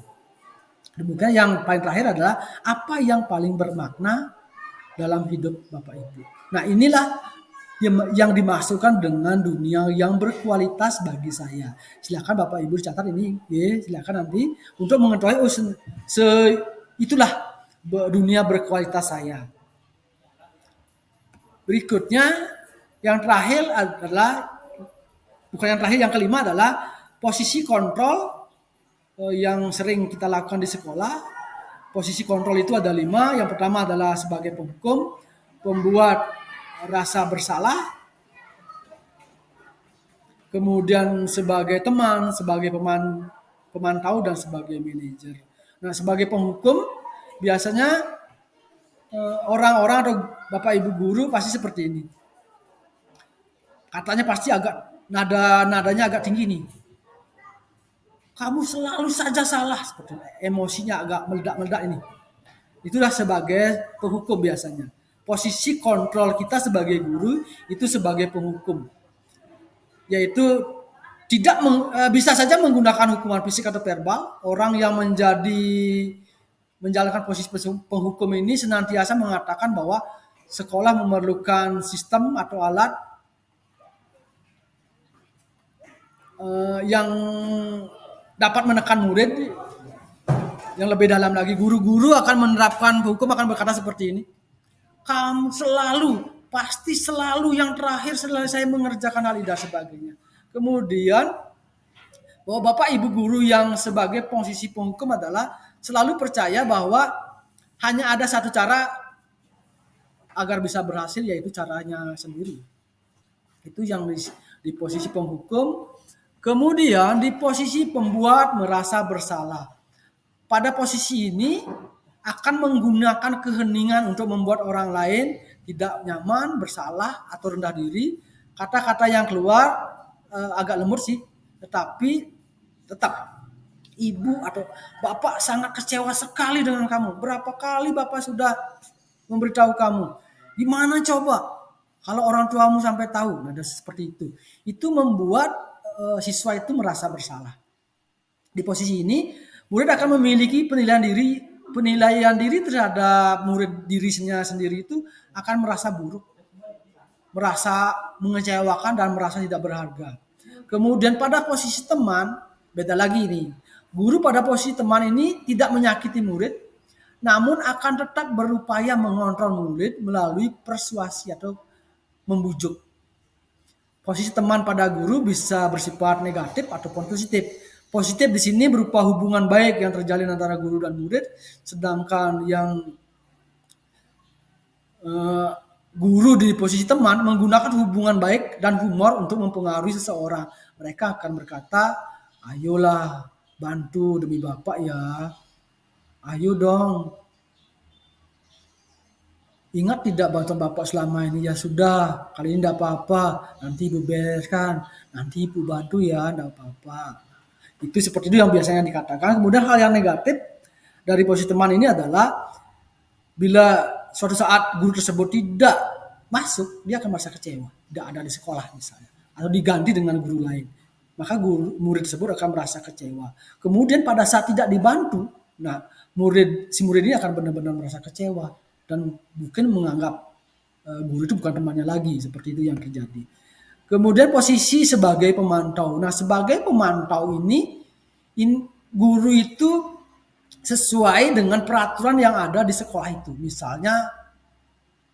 S2: Demikian yang paling terakhir adalah apa yang paling bermakna dalam hidup Bapak Ibu. Nah inilah yang dimasukkan dengan dunia yang berkualitas bagi saya. Silakan Bapak Ibu catat ini, ya, silakan nanti untuk mengetahui itulah dunia berkualitas saya. Berikutnya yang terakhir adalah yang kelima adalah posisi kontrol yang sering kita lakukan di sekolah. Posisi kontrol itu ada 5. Yang pertama adalah sebagai penghukum, pembuat rasa bersalah, kemudian sebagai teman, sebagai pemantau, dan sebagai manajer. Nah, sebagai penghukum biasanya orang-orang atau Bapak Ibu guru pasti seperti ini. Katanya pasti agak nadanya agak tinggi nih. Kamu selalu saja salah, seperti emosinya agak meledak-meledak ini. Itulah sebagai penghukum biasanya. Posisi kontrol kita sebagai guru itu sebagai penghukum, yaitu tidak bisa saja menggunakan hukuman fisik atau verbal. Orang yang menjalankan posisi penghukum ini senantiasa mengatakan bahwa sekolah memerlukan sistem atau alat yang dapat menekan murid. Yang lebih dalam lagi, guru-guru akan menerapkan hukum akan berkata seperti ini. Kamu pasti selalu yang terakhir selesai mengerjakan hal ini dan sebagainya. Kemudian bahwa Bapak Ibu guru yang sebagai posisi penghukum adalah selalu percaya bahwa hanya ada satu cara agar bisa berhasil, yaitu caranya sendiri. Itu yang di posisi penghukum. Kemudian di posisi pembuat merasa bersalah. Pada posisi ini akan menggunakan keheningan untuk membuat orang lain tidak nyaman, bersalah, atau rendah diri. Kata-kata yang keluar agak lembut sih, tetapi tetap ibu atau bapak sangat kecewa sekali dengan kamu. Berapa kali bapak sudah memberitahu kamu. Gimana coba kalau orang tuamu sampai tahu? Nah, seperti itu. Itu membuat siswa itu merasa bersalah. Di posisi ini, murid akan memiliki penilaian diri terhadap murid dirinya sendiri itu akan merasa buruk, merasa mengecewakan, dan merasa tidak berharga. Kemudian pada posisi teman, beda lagi nih. Guru pada posisi teman ini tidak menyakiti murid, namun akan tetap berupaya mengontrol murid melalui persuasi atau membujuk. Posisi teman pada guru bisa bersifat negatif ataupun positif. Positif di sini berupa hubungan baik yang terjalin antara guru dan murid, sedangkan yang guru di posisi teman menggunakan hubungan baik dan humor untuk mempengaruhi seseorang. Mereka akan berkata, ayolah bantu demi bapak ya, ayo dong. Ingat tidak bantuan bapak selama ini? Ya sudah, kali ini tidak apa-apa, nanti ibu bereskan, nanti ibu bantu ya, tidak apa-apa. Itu seperti itu yang biasanya dikatakan. Kemudian hal yang negatif dari posisi teman ini adalah bila suatu saat guru tersebut tidak masuk, dia akan merasa kecewa, tidak ada di sekolah misalnya, atau diganti dengan guru lain. Maka murid tersebut akan merasa kecewa. Kemudian pada saat tidak dibantu, nah si murid ini akan benar-benar merasa kecewa dan mungkin menganggap guru itu bukan temannya lagi. Seperti itu yang terjadi. Kemudian posisi sebagai pemantau. Nah, sebagai pemantau ini guru itu sesuai dengan peraturan yang ada di sekolah itu. Misalnya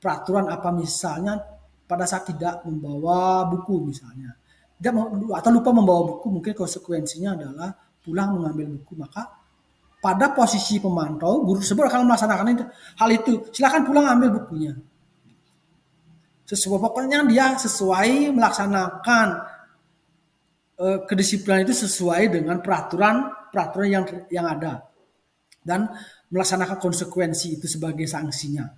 S2: peraturan apa, misalnya pada saat tidak membawa buku misalnya. Atau lupa membawa buku, mungkin konsekuensinya adalah pulang mengambil buku. Maka pada posisi pemantau, guru tersebut akan melaksanakan hal itu. Silakan pulang ambil bukunya. Pokoknya dia sesuai melaksanakan kedisiplinan itu sesuai dengan peraturan yang ada dan melaksanakan konsekuensi itu sebagai sanksinya.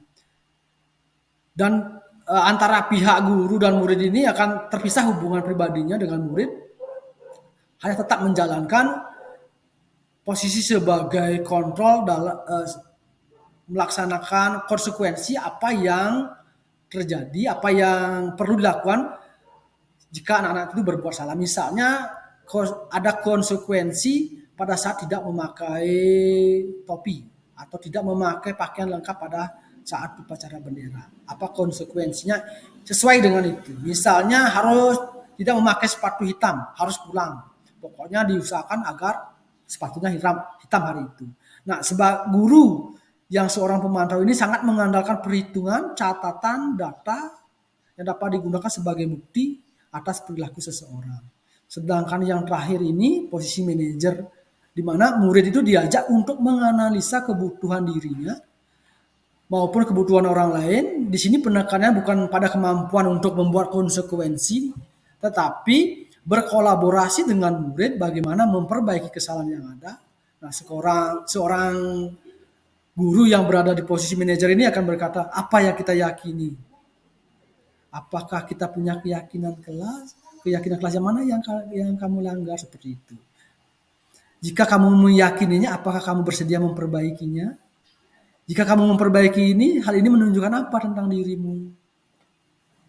S2: Dan antara pihak guru dan murid ini akan terpisah hubungan pribadinya dengan murid, hanya tetap menjalankan posisi sebagai kontrol dalam melaksanakan konsekuensi apa yang terjadi, apa yang perlu dilakukan jika anak-anak itu berbuat salah. Misalnya ada konsekuensi pada saat tidak memakai topi atau tidak memakai pakaian lengkap pada saat upacara bendera. Apa konsekuensinya sesuai dengan itu. Misalnya harus tidak memakai sepatu hitam, harus pulang. Pokoknya diusahakan agar sepatunya hitam hari itu. Nah, sebagai guru yang seorang pemantau ini sangat mengandalkan perhitungan, catatan, data yang dapat digunakan sebagai bukti atas perilaku seseorang. Sedangkan yang terakhir ini posisi manajer, di mana murid itu diajak untuk menganalisa kebutuhan dirinya maupun kebutuhan orang lain. Di sini penekanannya bukan pada kemampuan untuk membuat konsekuensi, tetapi berkolaborasi dengan murid bagaimana memperbaiki kesalahan yang ada. Nah, seorang guru yang berada di posisi manajer ini akan berkata, apa yang kita yakini? Apakah kita punya keyakinan kelas yang mana yang kamu langgar, seperti itu. Jika kamu meyakininya, apakah kamu bersedia memperbaikinya? Jika kamu memperbaiki ini, hal ini menunjukkan apa tentang dirimu?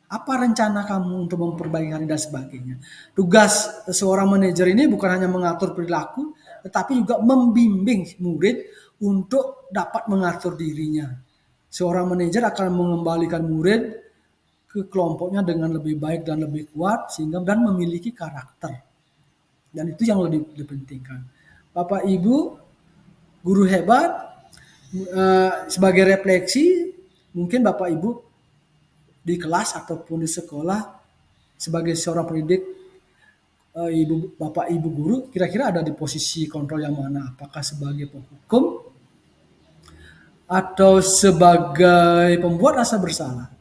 S2: Apa rencana kamu untuk memperbaiki dan sebagainya. Tugas seorang manajer ini bukan hanya mengatur perilaku, tetapi juga membimbing murid untuk dapat mengatur dirinya. Seorang manajer akan mengembalikan murid ke kelompoknya dengan lebih baik dan lebih kuat sehingga dan memiliki karakter. Dan itu yang lebih dipentingkan. Bapak Ibu, guru hebat, sebagai refleksi, mungkin Bapak Ibu di kelas ataupun di sekolah sebagai seorang pendidik, Bapak Ibu guru kira-kira ada di posisi kontrol yang mana? Apakah sebagai penghukum atau sebagai pembuat rasa bersalah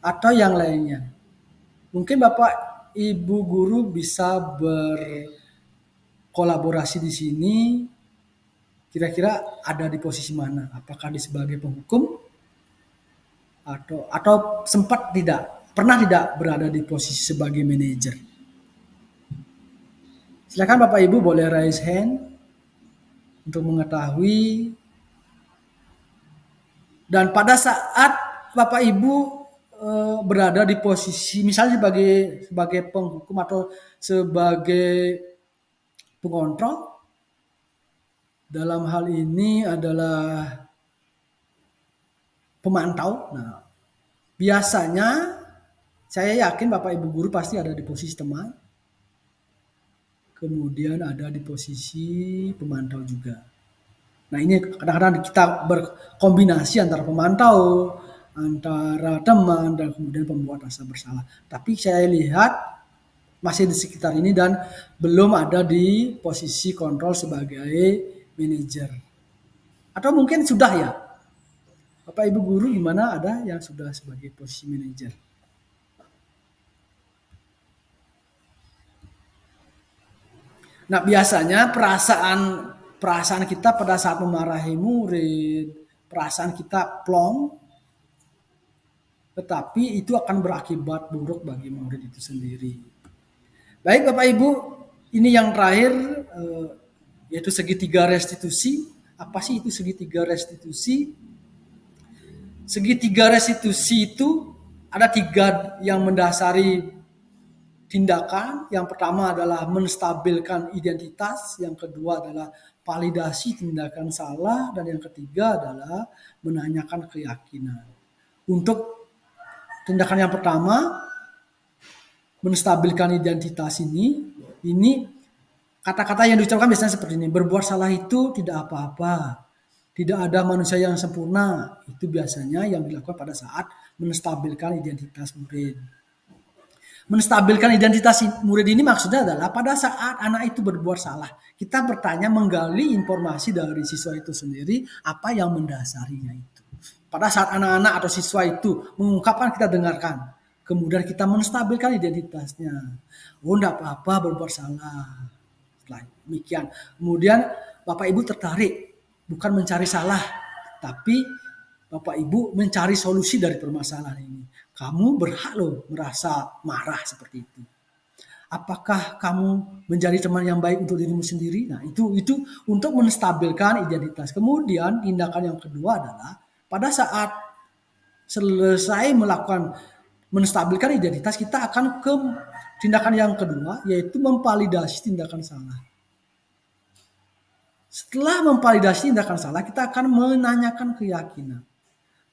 S2: atau yang lainnya? Mungkin Bapak Ibu guru bisa berkolaborasi di sini. Kira-kira ada di posisi mana? Apakah di sebagai penghukum atau pernah tidak berada di posisi sebagai manajer? Silakan Bapak Ibu boleh raise hand untuk mengetahui. Dan pada saat Bapak Ibu berada di posisi misalnya sebagai penghukum atau sebagai pengontrol, dalam hal ini adalah pemantau. Nah, biasanya saya yakin Bapak Ibu guru pasti ada di posisi teman, kemudian ada di posisi pemantau juga. Nah, ini kadang-kadang kita berkombinasi antara pemantau, antara teman, dan kemudian pembuat rasa bersalah. Tapi saya lihat masih di sekitar ini dan belum ada di posisi kontrol sebagai manajer. Atau mungkin sudah ya. Bapak Ibu guru gimana, ada yang sudah sebagai posisi manajer? Nah, biasanya perasaan kita pada saat memarahi murid, perasaan kita plong, tetapi itu akan berakibat buruk bagi murid itu sendiri. Baik Bapak Ibu, ini yang terakhir yaitu segitiga restitusi. Apa sih itu segitiga restitusi? Segitiga restitusi itu ada 3 yang mendasari tindakan. Yang pertama adalah menstabilkan identitas, yang kedua adalah validasi tindakan salah, dan yang ketiga adalah menanyakan keyakinan. Untuk tindakan yang pertama, menstabilkan identitas ini kata-kata yang diucapkan biasanya seperti ini: berbuat salah itu tidak apa-apa, tidak ada manusia yang sempurna. Itu biasanya yang dilakukan pada saat menstabilkan identitas murid. Menstabilkan identitas murid ini maksudnya adalah pada saat anak itu berbuat salah, kita bertanya, menggali informasi dari siswa itu sendiri, apa yang mendasarinya itu. Pada saat anak-anak atau siswa itu mengungkapkan, kita dengarkan. Kemudian kita menstabilkan identitasnya. Oh, enggak apa-apa berbuat salah. Setelah demikian, kemudian Bapak Ibu tertarik, bukan mencari salah, tapi Bapak Ibu mencari solusi dari permasalahan ini. Kamu berhak loh merasa marah seperti itu. Apakah kamu menjadi teman yang baik untuk dirimu sendiri? Nah, itu untuk menstabilkan identitas. Kemudian tindakan yang kedua adalah pada saat selesai melakukan menstabilkan identitas, kita akan ke tindakan yang kedua, yaitu memvalidasi tindakan salah. Setelah memvalidasi tindakan salah, kita akan menanyakan keyakinan.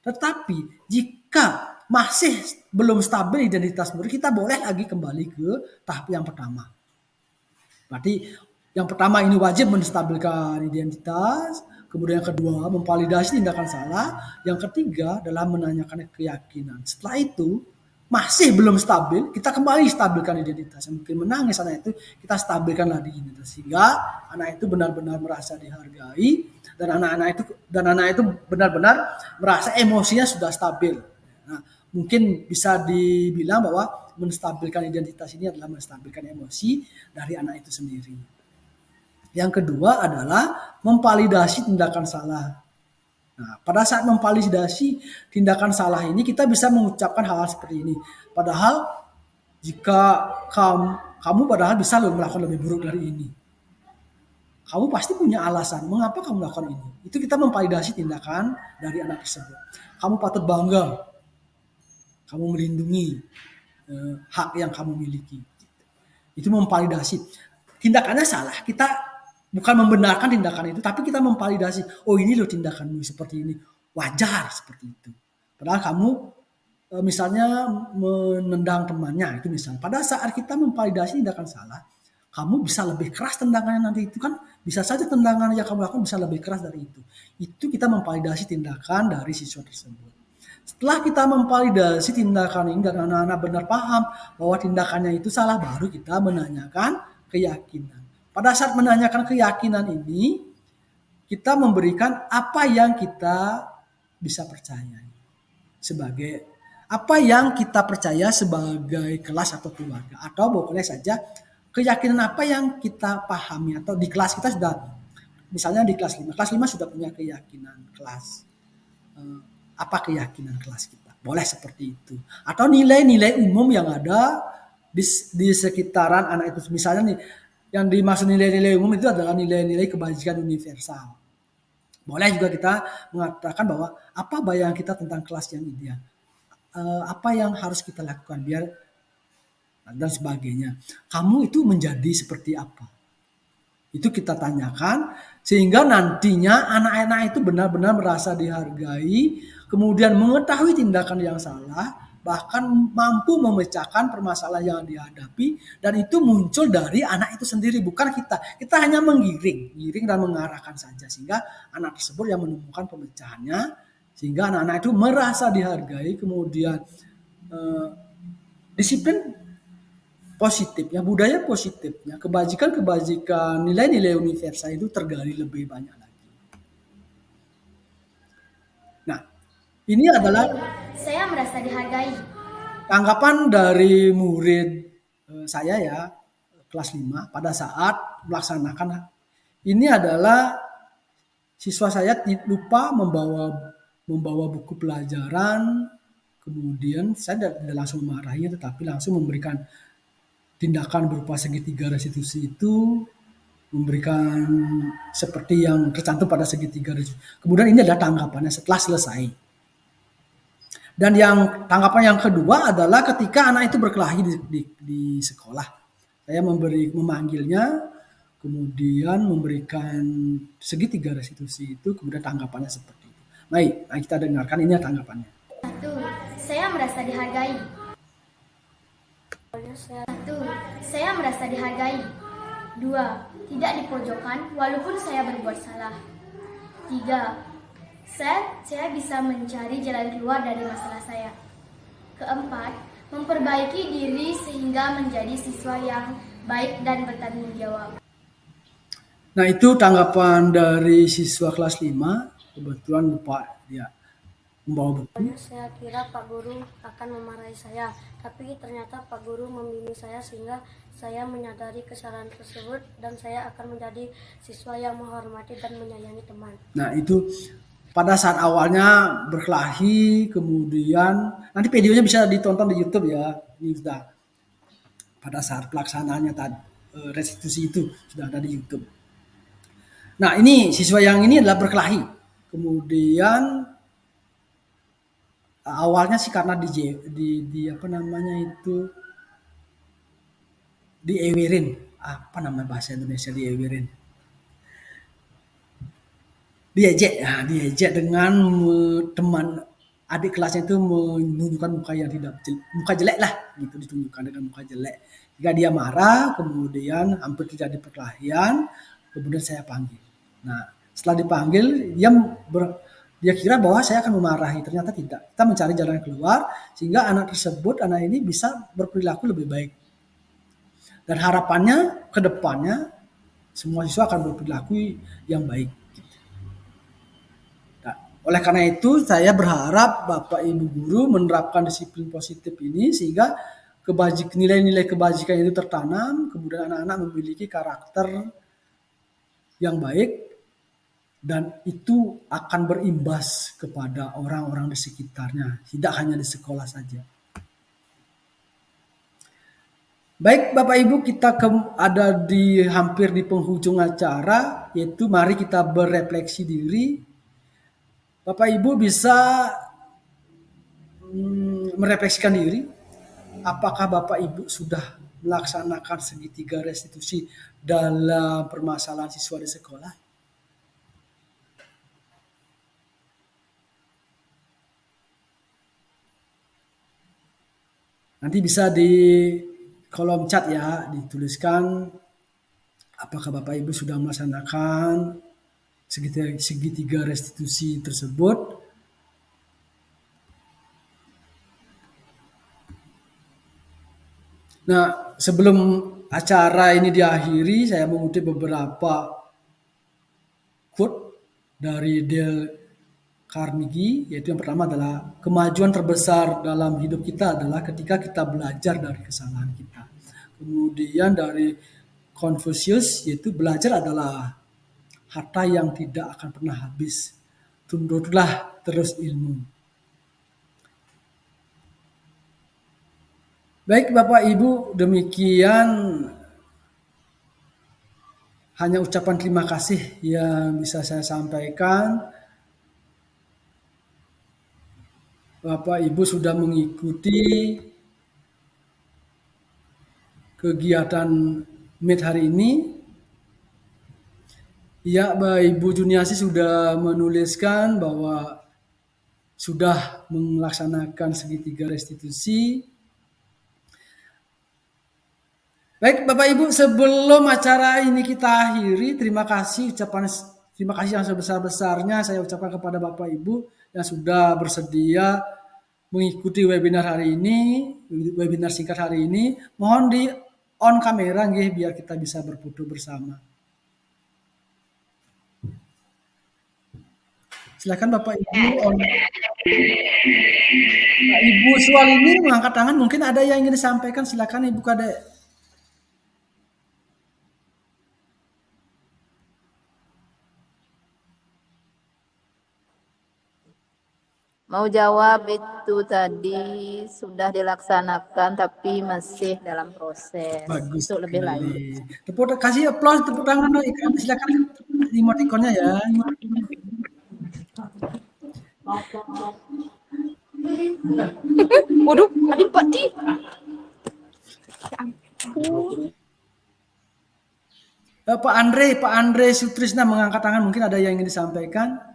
S2: Tetapi jika masih belum stabil identitas murid, kita boleh lagi kembali ke tahap yang pertama. Berarti yang pertama ini wajib menstabilkan identitas, kemudian yang kedua memvalidasi tindakan salah, yang ketiga adalah menanyakan keyakinan. Setelah itu masih belum stabil, kita kembali stabilkan identitas. Yang mungkin menangis anak itu, kita stabilkan lagi identitas sehingga anak itu benar-benar merasa dihargai dan anak itu benar-benar merasa emosinya sudah stabil. Nah, mungkin bisa dibilang bahwa menstabilkan identitas ini adalah menstabilkan emosi dari anak itu sendiri. Yang kedua adalah memvalidasi tindakan salah. Nah, pada saat memvalidasi tindakan salah ini kita bisa mengucapkan hal-hal seperti ini. Padahal jika kamu padahal bisa melakukan lebih buruk dari ini. Kamu pasti punya alasan mengapa kamu melakukan ini. Itu kita memvalidasi tindakan dari anak tersebut. Kamu patut bangga. Kamu melindungi hak yang kamu miliki. Itu memvalidasi. Tindakannya salah. Kita bukan membenarkan tindakan itu, tapi kita memvalidasi. Oh, ini loh tindakanmu seperti ini. Wajar seperti itu. Padahal kamu misalnya menendang temannya itu misalnya. Pada saat kita memvalidasi tindakan salah, kamu bisa lebih keras tendangannya nanti itu kan bisa saja tendangan yang kamu lakukan bisa lebih keras dari itu. Itu kita memvalidasi tindakan dari siswa tersebut. Setelah kita memvalidasi tindakan ini dan anak-anak benar paham bahwa tindakannya itu salah, baru kita menanyakan keyakinan. Pada saat menanyakan keyakinan ini, kita memberikan apa yang kita bisa percaya. Sebagai apa yang kita percaya sebagai kelas atau keluarga. Atau boleh saja keyakinan apa yang kita pahami. Atau di kelas kita sudah, misalnya di kelas 5. Kelas 5 sudah punya keyakinan kelas. Apa keyakinan kelas kita. Boleh seperti itu. Atau nilai-nilai umum yang ada di sekitaran anak itu. Misalnya nih, yang dimaksud nilai-nilai umum itu adalah nilai-nilai kebajikan universal. Boleh juga kita mengatakan bahwa apa bayangan kita tentang kelas yang ideal. Apa yang harus kita lakukan biar dan sebagainya. Kamu itu menjadi seperti apa? Itu kita tanyakan sehingga nantinya anak-anak itu benar-benar merasa dihargai, kemudian mengetahui tindakan yang salah, bahkan mampu memecahkan permasalahan yang dihadapi, dan itu muncul dari anak itu sendiri, bukan kita. Kita hanya menggiring dan mengarahkan saja sehingga anak tersebut yang menemukan pemecahannya, sehingga anak-anak itu merasa dihargai, kemudian disiplin positifnya, budaya positifnya, kebajikan-kebajikan, nilai-nilai universal itu tergali lebih banyak lagi. Nah, ini adalah
S5: saya merasa dihargai.
S2: Tanggapan dari murid saya ya, kelas 5 pada saat melaksanakan ini adalah siswa saya lupa membawa buku pelajaran, kemudian saya tidak langsung memarahinya tetapi langsung memberikan tindakan berupa segitiga restitusi itu, memberikan seperti yang tercantum pada segitiga restitusi. Kemudian ini adalah tanggapannya setelah selesai. Dan yang tanggapan yang kedua adalah ketika anak itu berkelahi di sekolah. Saya memanggilnya, kemudian memberikan segitiga restitusi itu, kemudian tanggapannya seperti itu. Baik, kita dengarkan ini tanggapannya.
S5: 1. Saya merasa dihargai. 1. Saya merasa dihargai. 2. Tidak dipojokkan walaupun saya berbuat salah. 3. Saya bisa mencari jalan keluar dari masalah saya. 4. Memperbaiki diri sehingga menjadi siswa yang baik dan bertanggung jawab.
S2: Nah, itu tanggapan dari siswa kelas 5. Kebetulan lupa dia membawa buku.
S6: Saya kira Pak Guru akan memarahi saya, tapi ternyata Pak Guru membimbing saya sehingga saya menyadari kesalahan tersebut dan saya akan menjadi siswa yang menghormati dan menyayangi teman.
S2: Nah, itu pada saat awalnya berkelahi, kemudian nanti videonya bisa ditonton di YouTube ya. Ini sudah pada saat pelaksanaannya tadi restitusi itu sudah ada di YouTube. Nah, ini siswa yang ini adalah berkelahi. Kemudian awalnya sih karena di apa namanya itu diewerin. Apa nama bahasa Indonesia diewerin? Diejek dengan teman adik kelasnya itu menunjukkan muka jelek lah gitu, ditunjukkan dengan muka jelek. Jika dia marah, kemudian hampir terjadi perkelahian, kemudian saya panggil. Nah, setelah dipanggil, dia kira bahwa saya akan memarahi, ternyata tidak. Kita mencari jalan keluar sehingga anak ini bisa berperilaku lebih baik. Dan harapannya ke depannya semua siswa akan berperilaku yang baik. Nah, oleh karena itu saya berharap Bapak Ibu guru menerapkan disiplin positif ini sehingga nilai-nilai kebajikan itu tertanam, kemudian anak-anak memiliki karakter yang baik dan itu akan berimbas kepada orang-orang di sekitarnya, tidak hanya di sekolah saja. Baik Bapak Ibu, kita ada hampir di penghujung acara, yaitu mari kita berefleksi diri. Bapak Ibu bisa merefleksikan diri, apakah Bapak Ibu sudah melaksanakan segitiga restitusi dalam permasalahan siswa di sekolah? Nanti bisa di kolom chat ya, dituliskan apakah Bapak Ibu sudah melaksanakan segitiga restitusi tersebut. Nah, sebelum acara ini diakhiri, saya mengutip beberapa quote dari Dale Carnegie, yaitu yang pertama adalah kemajuan terbesar dalam hidup kita adalah ketika kita belajar dari kesalahan kita. Kemudian dari Confucius, yaitu belajar adalah harta yang tidak akan pernah habis. Tuntutlah terus ilmu. Baik Bapak Ibu, demikian hanya ucapan terima kasih yang bisa saya sampaikan. Bapak Ibu sudah mengikuti kegiatan Meet hari ini. Ya, Bapak Ibu Juniasi sudah menuliskan bahwa sudah melaksanakan segitiga restitusi. Baik Bapak Ibu, sebelum acara ini kita akhiri, terima kasih yang sebesar-besarnya saya ucapkan kepada Bapak Ibu yang sudah bersedia mengikuti webinar hari ini, webinar singkat hari ini. Mohon di on kamera nggih biar kita bisa berfoto bersama. Silakan Bapak Ibu. Ibu Sual ini mengangkat tangan, mungkin ada yang ingin disampaikan, silakan Ibu Kadek.
S7: Mau jawab itu tadi sudah dilaksanakan tapi masih dalam proses.
S2: Bagus
S7: Untuk lebih lanjut.
S2: Kasih applause, tepuk tangan silakan emoticonnya ya.
S7: Waduh, adik Pak Di.
S2: Pak Andre Sutrisna mengangkat tangan, mungkin ada yang ingin disampaikan.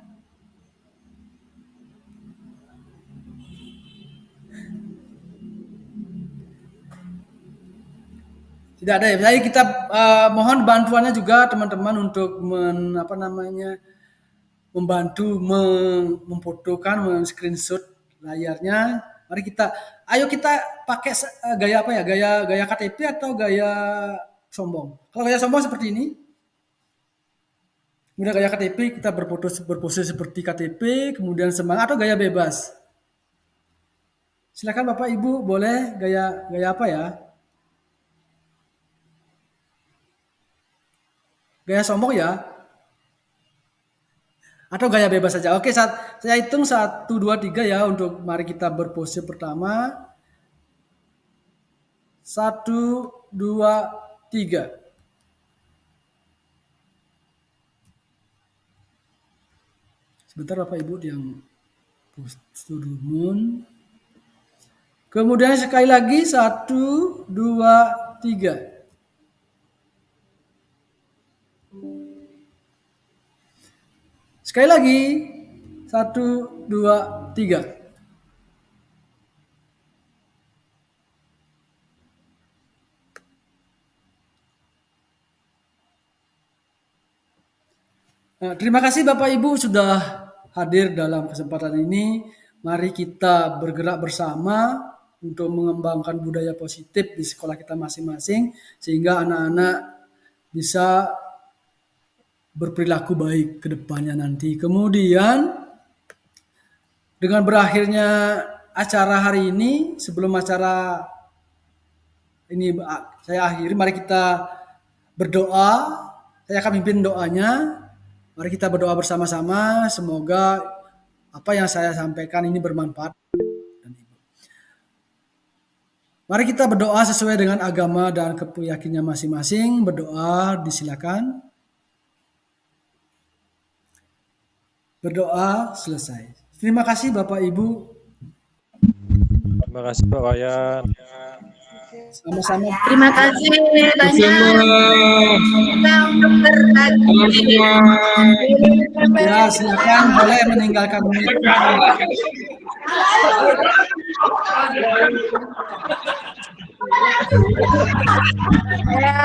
S2: Tidak ada ya. Jadi kita mohon bantuannya juga teman-teman untuk membantu memfotokan, men-screenshot layarnya. Mari ayo kita pakai gaya apa ya? Gaya KTP atau gaya sombong? Kalau gaya sombong seperti ini. Kemudian gaya KTP kita berpose seperti KTP, kemudian semangat, atau gaya bebas. Silakan Bapak Ibu, boleh gaya apa ya? Gaya sombong ya? Atau gaya bebas saja? Oke, saya hitung 1, 2, 3 ya untuk mari kita berpose pertama. 1, 2, 3. Sebentar Bapak Ibu yang postur moon. Kemudian sekali lagi 1, 2, 3. Sekali lagi 1, 2, 3. Terima kasih Bapak Ibu sudah hadir dalam kesempatan ini. Mari kita bergerak bersama untuk mengembangkan budaya positif di sekolah kita masing-masing sehingga anak-anak bisa berperilaku baik ke depannya nanti. Kemudian dengan berakhirnya acara hari ini, sebelum acara ini saya akhiri, mari kita berdoa. Saya akan pimpin doanya. Mari kita berdoa bersama-sama, semoga apa yang saya sampaikan ini bermanfaat. Mari kita berdoa sesuai dengan agama dan keyakinannya masing-masing. Berdoa, disilakan. Berdoa selesai. Terima kasih Bapak Ibu.
S3: Terima kasih Pak Wayan.
S2: Sama-sama.
S1: Terima kasih banyak kita untuk berbagi.
S2: Ya, silakan boleh meninggalkan menit.
S7: Ya.